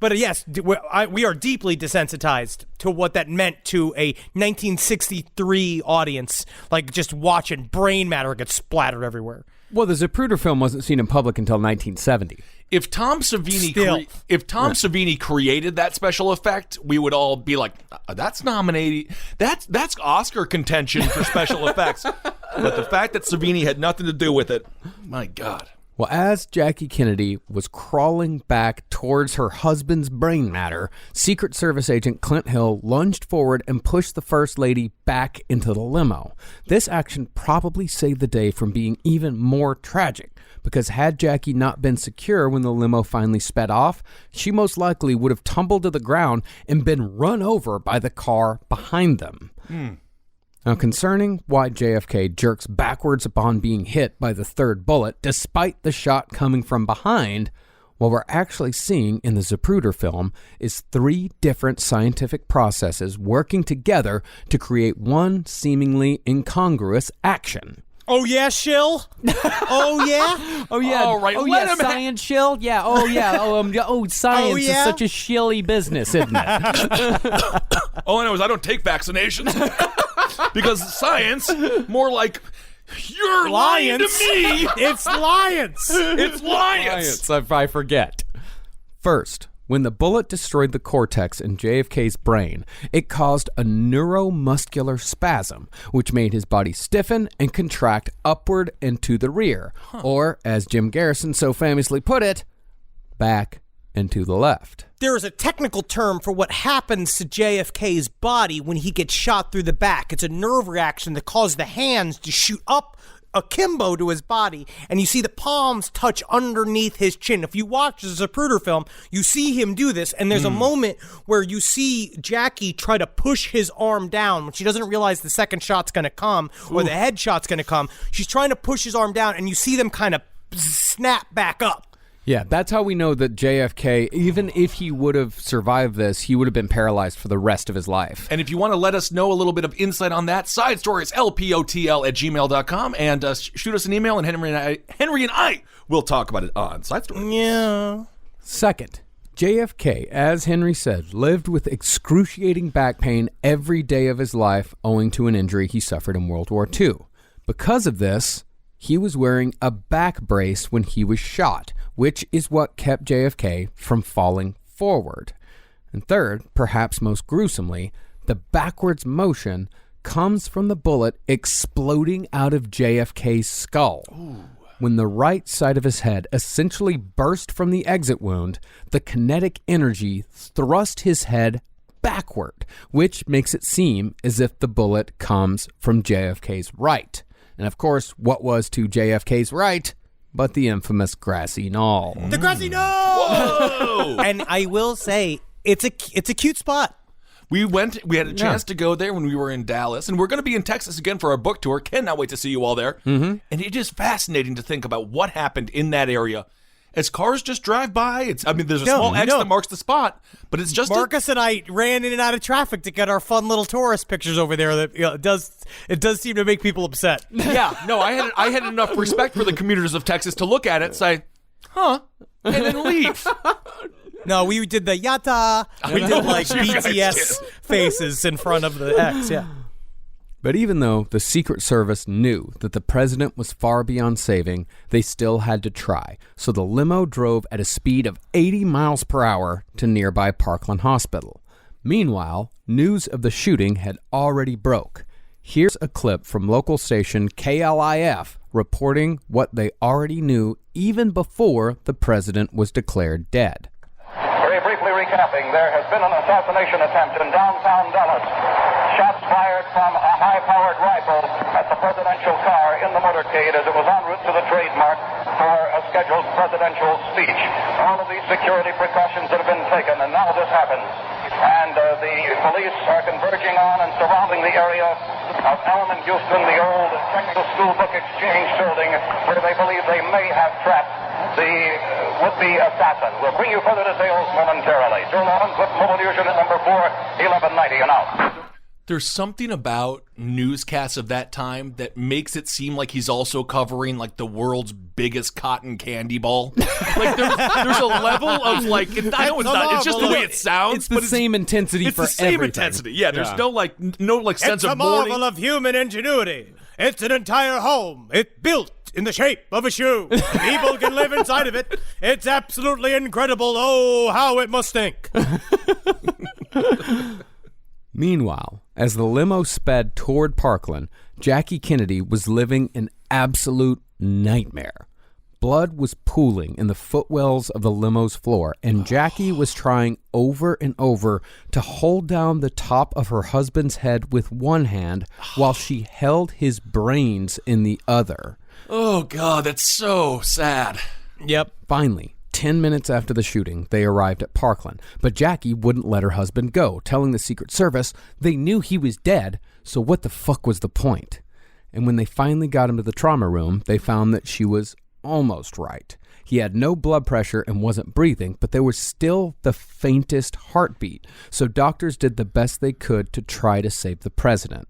But yes, we are deeply desensitized to what that meant to a 1963 audience, like just watching brain matter get splattered everywhere. Well, the Zapruder film wasn't seen in public until 1970. If Tom Savini created that special effect, we would all be like, "That's nominated. That's Oscar contention for special effects." But the fact that Savini had nothing to do with it, my God. Well, as Jackie Kennedy was crawling back towards her husband's brain matter, Secret Service agent Clint Hill lunged forward and pushed the First Lady back into the limo. This action probably saved the day from being even more tragic, because had Jackie not been secure when the limo finally sped off, she most likely would have tumbled to the ground and been run over by the car behind them. Now, concerning why JFK jerks backwards upon being hit by the third bullet, despite the shot coming from behind, what we're actually seeing in the Zapruder film is 3 different scientific processes working together to create one seemingly incongruous action. Oh, yeah, shill? Oh, yeah? Oh, yeah. All right, yeah, science shill? Yeah, oh, yeah. Science is such a shilly business, isn't it? All I know is I don't take vaccinations. Because science, more like, you're lying to me. It's lions. It's lions. If I forget. First, When the bullet destroyed the cortex in JFK's brain, it caused a neuromuscular spasm, which made his body stiffen and contract upward and to the rear, or, as Jim Garrison so famously put it, back and to the left. There is a technical term for what happens to JFK's body when he gets shot through the back. It's a nerve reaction that causes the hands to shoot up akimbo to his body, and you see the palms touch underneath his chin. If you watch the Zapruder film, you see him do this, and there's a moment where you see Jackie try to push his arm down when she doesn't realize the second shot's going to come or the headshot's going to come. She's trying to push his arm down, and you see them kind of snap back up. Yeah, that's how we know that JFK, even if he would have survived this, he would have been paralyzed for the rest of his life. And if you want to let us know a little bit of insight on that, side stories, lpotl@gmail.com, and shoot us an email, and Henry and I will talk about it on Side Stories. Yeah. Second, JFK, as Henry said, lived with excruciating back pain every day of his life owing to an injury he suffered in World War II. Because of this, he was wearing a back brace when he was shot, which is what kept JFK from falling forward. And third, perhaps most gruesomely, the backwards motion comes from the bullet exploding out of JFK's skull. Ooh. When the right side of his head essentially burst from the exit wound, the kinetic energy thrust his head backward, which makes it seem as if the bullet comes from JFK's right. And of course, what was to JFK's right but the infamous grassy knoll? The grassy knoll! Whoa! And I will say, it's a cute spot. We had a chance to go there when we were in Dallas, and we're going to be in Texas again for our book tour. Cannot wait to see you all there. Mm-hmm. And it is fascinating to think about what happened in that area. As cars just drive by, there's a small X that marks the spot, but it's just Marcus and I ran in and out of traffic to get our fun little tourist pictures over there. That it does seem to make people upset. Yeah, no, I had enough respect for the commuters of Texas to look at it, say, huh, and then leave. No, we did the yata. We did like BTS faces in front of the X. Yeah. But even though the Secret Service knew that the president was far beyond saving, they still had to try. So the limo drove at a speed of 80 miles per hour to nearby Parkland Hospital. Meanwhile, news of the shooting had already broke. Here's a clip from local station KLIF reporting what they already knew even before the president was declared dead. Very briefly recapping, there has been an assassination attempt in downtown Dallas. Shots fired from a high-powered rifle at the presidential car in the motorcade as it was en route to the trademark for a scheduled presidential speech. All of these security precautions that have been taken, and now this happens. And the police are converging on and surrounding the area of Elm and Houston, the old Texas School Book Exchange building, where they believe they may have trapped the would-be assassin. We'll bring you further details momentarily. Joe Lawrence with Mobile News Unit number 4, 1190, and out. There's something about newscasts of that time that makes it seem like he's also covering like the world's biggest cotton candy ball. Like there's a level of like I know it's not. It's just the way it sounds. It's the same intensity for everything. It's the same intensity. Yeah. There's no sense of mourning. It's a marvel of human ingenuity. It's an entire home. It's built in the shape of a shoe. People can live inside of it. It's absolutely incredible. Oh, how it must stink. Meanwhile, as the limo sped toward Parkland, Jackie Kennedy was living an absolute nightmare. Blood was pooling in the footwells of the limo's floor, and Jackie was trying over and over to hold down the top of her husband's head with one hand while she held his brains in the other. Oh, God, that's so sad. Yep. Finally, 10 minutes after the shooting, they arrived at Parkland, but Jackie wouldn't let her husband go, telling the Secret Service they knew he was dead, so what the fuck was the point? And when they finally got him to the trauma room, they found that she was almost right. He had no blood pressure and wasn't breathing, but there was still the faintest heartbeat, so doctors did the best they could to try to save the president.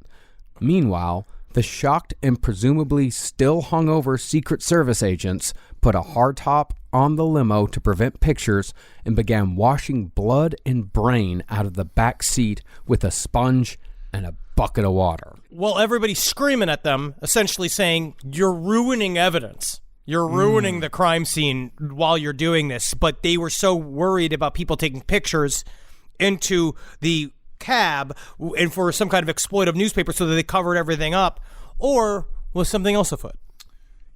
Meanwhile, the shocked and presumably still hungover Secret Service agents put a hardtop on the limo to prevent pictures and began washing blood and brain out of the back seat with a sponge and a bucket of water. Well, everybody's screaming at them, essentially saying, "You're ruining evidence. You're ruining the crime scene while you're doing this. But they were so worried about people taking pictures into the cab and for some kind of exploitive newspaper so that they covered everything up. Or was something else afoot?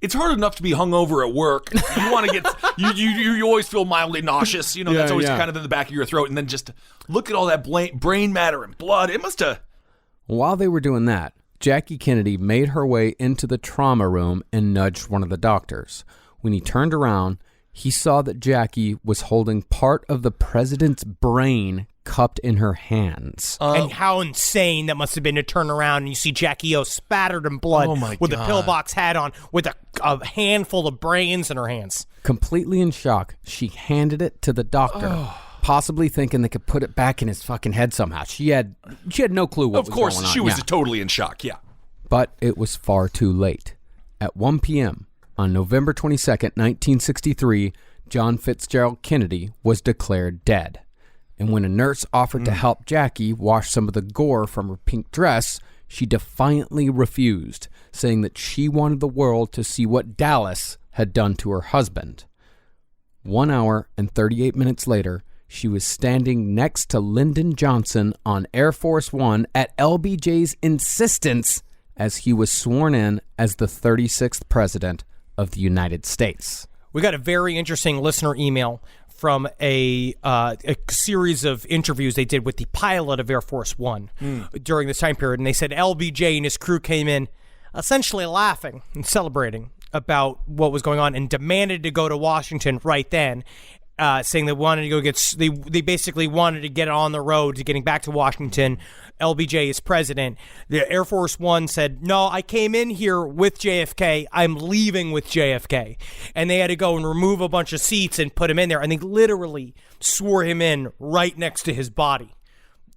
It's hard enough to be hungover at work. You want to get you always feel mildly nauseous. You know, that's always kind of in the back of your throat. And then just look at all that brain matter and blood. It must have. While they were doing that, Jackie Kennedy made her way into the trauma room and nudged one of the doctors. When he turned around, he saw that Jackie was holding part of the president's brain cupped in her hands. And how insane that must have been to turn around and you see Jackie O spattered in blood with a pillbox hat on with a handful of brains in her hands. Completely in shock, she handed it to the doctor, possibly thinking they could put it back in his fucking head somehow. She had no clue what was going on. Of course, she was totally in shock, yeah. But it was far too late. At 1 p.m. on November 22nd, 1963, John Fitzgerald Kennedy was declared dead. And when a nurse offered to help Jackie wash some of the gore from her pink dress, she defiantly refused, saying that she wanted the world to see what Dallas had done to her husband. 1 hour and 38 minutes later, she was standing next to Lyndon Johnson on Air Force One at LBJ's insistence as he was sworn in as the 36th President of the United States. We got a very interesting listener email from a series of interviews they did with the pilot of Air Force One during this time period. And they said LBJ and his crew came in essentially laughing and celebrating about what was going on and demanded to go to Washington right then, saying they wanted to go they basically wanted to get on the road to getting back to Washington. LBJ is president. The Air Force One said, no, I came in here with JFK. I'm leaving with JFK. And they had to go and remove a bunch of seats and put him in there. And they literally swore him in right next to his body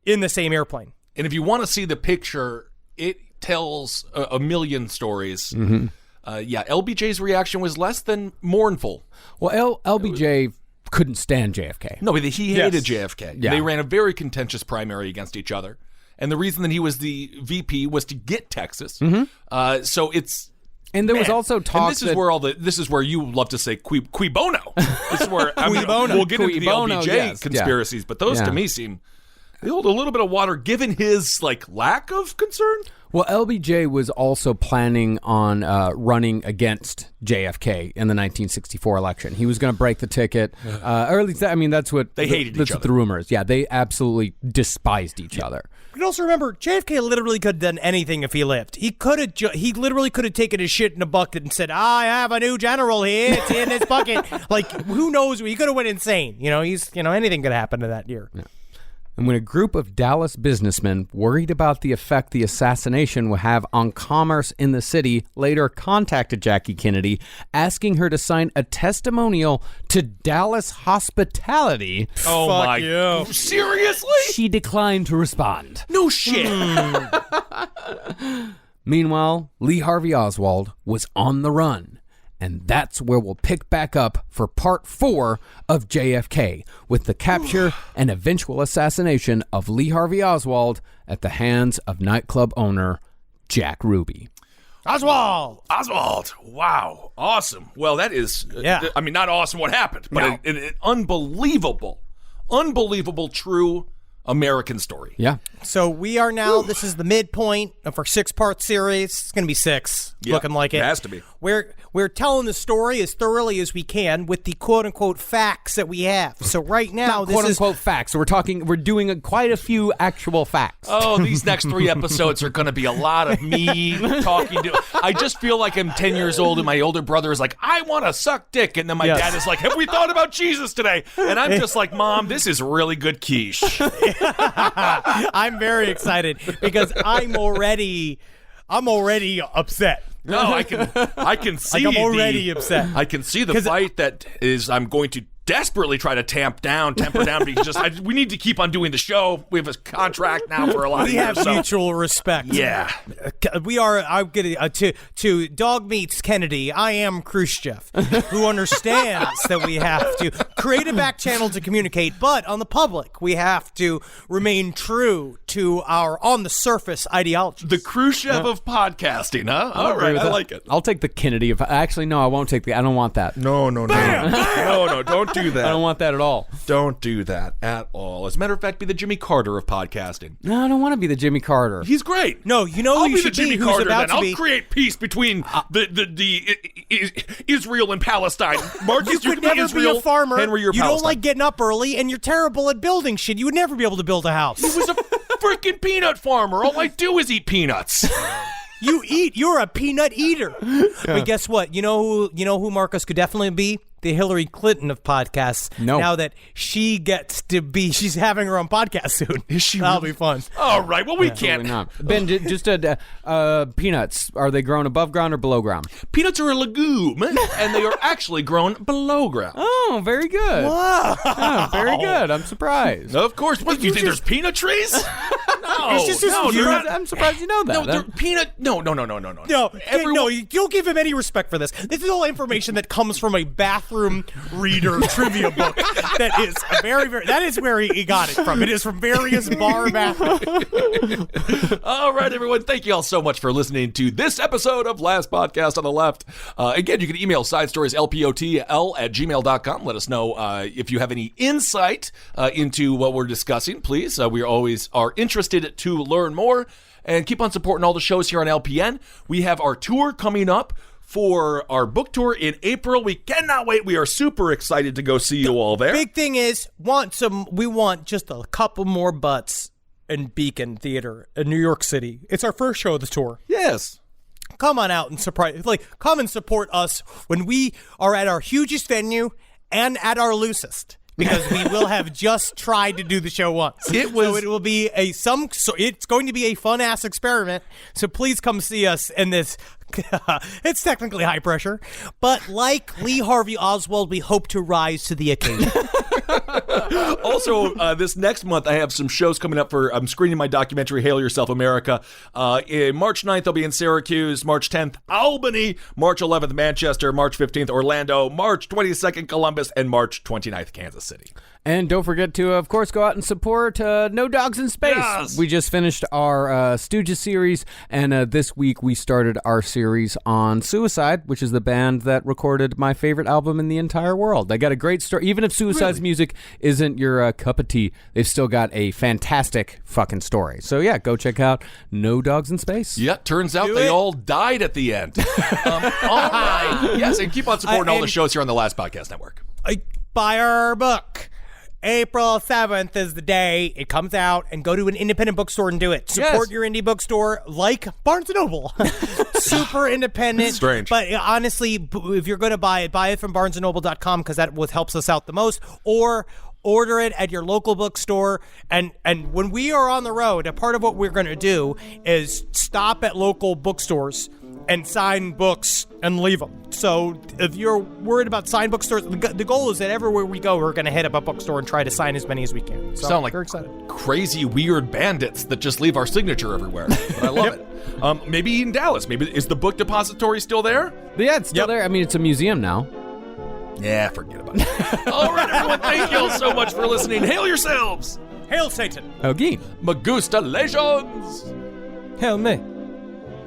in the same airplane. And if you want to see the picture, it tells a million stories. LBJ's reaction was less than mournful. Well, LBJ couldn't stand JFK. No, but he hated JFK. Yeah. They ran a very contentious primary against each other. And the reason that he was the VP was to get Texas. So it's... And there was also talk. And this is where you love to say cui bono. This is where we'll get into the LBJ conspiracies, but those to me seem they hold a little bit of water given his lack of concern. Well, LBJ was also planning on running against JFK in the 1964 election. He was going to break the ticket, or at least that's what they hated each other. That's what the rumors. Yeah, they absolutely despised each other. You can also remember, JFK literally could have done anything if he lived. He literally could have taken his shit in a bucket and said, I have a new general here. It's in this bucket. Who knows? He could have went insane. Anything could happen to that year. Yeah. And when a group of Dallas businessmen worried about the effect the assassination would have on commerce in the city later contacted Jackie Kennedy, asking her to sign a testimonial to Dallas hospitality. Oh, my God. Seriously? She declined to respond. No shit. Meanwhile, Lee Harvey Oswald was on the run. And that's where we'll pick back up for part 4 of JFK, with the capture and eventual assassination of Lee Harvey Oswald at the hands of nightclub owner Jack Ruby. Oswald! Wow. Awesome. Well, that is, not awesome what happened, but an unbelievable true American story. Yeah. So we are now, this is the midpoint of our 6-part series. It's going to be 6, looking like it. It has to be. We're telling the story as thoroughly as we can with the quote-unquote facts that we have. So right now, this quote-unquote facts. So we're doing quite a few actual facts. Oh, these next 3 episodes are going to be a lot of me talking to... I just feel like I'm 10 years old and my older brother is like, I want to suck dick. And then my dad is like, have we thought about Jesus today? And I'm just like, Mom, this is really good quiche. I'm very excited because I'm already upset. No, I can see. I'm already upset. I can see the fight that is. I'm going to desperately try to temper down because we need to keep on doing the show. We have a contract now for a lot of We years. have mutual respect. Yeah. We are, I'm getting to Dog Meets Kennedy. I am Khrushchev, who understands that we have to create a back channel to communicate, but on the public, we have to remain true to our on the surface ideology. The Khrushchev of podcasting, huh? All right, I like it. I'll take the Kennedy. Actually, no, I won't take I don't want that. No, don't do that. I don't want that at all. Don't do that at all. As a matter of fact, be the Jimmy Carter of podcasting. No, I don't want to be the Jimmy Carter. He's great. No, you know who I'll you be the should Jimmy be, who's Carter about then. to be. I'll create peace between Israel and Palestine. Marcus, You could can be never Israel. be a farmer. Henry, you're you Palestine. don't like getting up early, and you're terrible at building shit. You would never be able to build a house. He was a freaking peanut farmer. All I do is eat peanuts. You're a peanut eater. But guess what? You know who Marcus could definitely be? The Hillary Clinton of podcasts. No. Now that she's having her own podcast soon. Is she That'll really? be fun. All right. Well, we Absolutely can't. not. Ben, just peanuts. Are they grown above ground or below ground? Peanuts are a legume, and they are actually grown below ground. Oh, very good. Wow. Oh, very good. I'm surprised. Of course. What, you think there's peanut trees? No. It's just this no, weird- they're not. I'm surprised you know that. No, they're peanut. No. No, you don't give him any respect for this. This is all information that comes from a bathroom reader trivia book. That is that is where he got it from. It is from various bar bathrooms. All right, everyone. Thank you all so much for listening to this episode of Last Podcast on the Left. Again, you can email sidestorieslpotl@gmail.com. Let us know if you have any insight into what we're discussing, please. We always are interested to learn more. And keep on supporting all the shows here on LPN. We have our tour coming up for our book tour in April. We cannot wait. We are super excited to go see you all there. Big thing is, we want just a couple more butts in Beacon Theater in New York City. It's our first show of the tour. Yes. Come on out and come and support us when we are at our hugest venue and at our loosest. Because we will have just tried to do the show once. So it will be it's going to be a fun ass experiment. So please come see us in this. It's technically high pressure, but like Lee Harvey Oswald, we hope to rise to the occasion. Also, this next month, I have some shows coming up I'm screening my documentary, Hail Yourself, America. In March 9th, I'll be in Syracuse. March 10th, Albany. March 11th, Manchester. March 15th, Orlando. March 22nd, Columbus. And March 29th, Kansas City. And don't forget to, of course, go out and support No Dogs in Space. Yes. We just finished our Stooges series, and this week we started our series on Suicide, which is the band that recorded my favorite album in the entire world. They got a great story. Even if Suicide's music isn't your cup of tea, they've still got a fantastic fucking story. So yeah, go check out No Dogs in Space. Yeah, turns out they all died at the end. All right. Yes, and keep on supporting all the shows here on the Last Podcast Network. Buy our book. April 7th is the day it comes out, and go to an independent bookstore and do it. Support your indie bookstore like Barnes & Noble. Super independent. Strange. But honestly, if you're going to buy it from barnesandnoble.com because that helps us out the most, or order it at your local bookstore. And when we are on the road, a part of what we're going to do is stop at local bookstores and sign books and leave them. So if you're worried about signed bookstores, the goal is that everywhere we go, we're going to hit up a bookstore and try to sign as many as we can. So Sound like we're excited. Crazy, weird bandits that just leave our signature everywhere. But I love it. Maybe in Dallas. Maybe is the book depository still there? Yeah, it's still there. I mean, it's a museum now. Yeah, forget about it. All right, everyone. Thank you all so much for listening. Hail yourselves. Hail Satan. Okay. Magustalations. Hail me.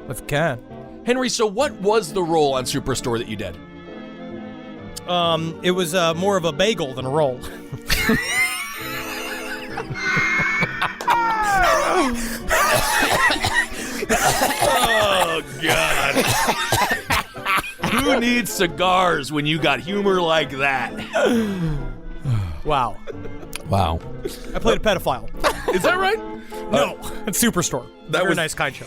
If you can. Henry, so what was the role on Superstore that you did? It was more of a bagel than a roll. Oh, God. Who needs cigars when you got humor like that? Wow. Wow. I played a pedophile. Is that right? No, it's Superstore. That Very was nice, kind show.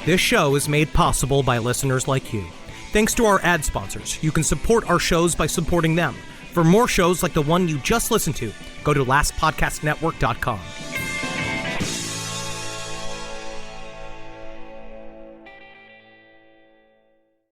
This show is made possible by listeners like you. Thanks to our ad sponsors, you can support our shows by supporting them. For more shows like the one you just listened to, go to lastpodcastnetwork.com.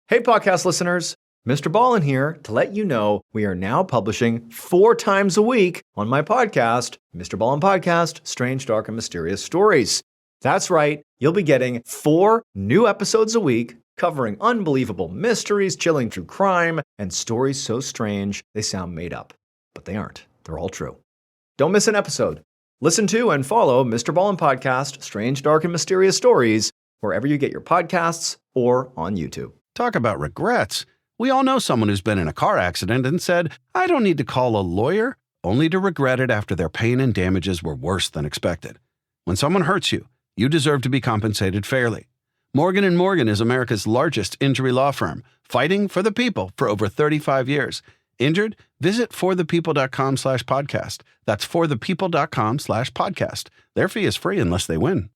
Hey, podcast listeners. Mr. Ballin here to let you know we are now publishing 4 times a week on my podcast, Mr. Ballin Podcast, Strange, Dark, and Mysterious Stories. That's right, you'll be getting 4 new episodes a week covering unbelievable mysteries, chilling true crime, and stories so strange they sound made up. But they aren't. They're all true. Don't miss an episode. Listen to and follow Mr. Ballin Podcast, Strange, Dark, and Mysterious Stories wherever you get your podcasts or on YouTube. Talk about regrets. We all know someone who's been in a car accident and said, I don't need to call a lawyer, only to regret it after their pain and damages were worse than expected. When someone hurts you, you deserve to be compensated fairly. Morgan & Morgan is America's largest injury law firm, fighting for the people for over 35 years. Injured? Visit forthepeople.com/podcast. That's forthepeople.com/podcast. Their fee is free unless they win.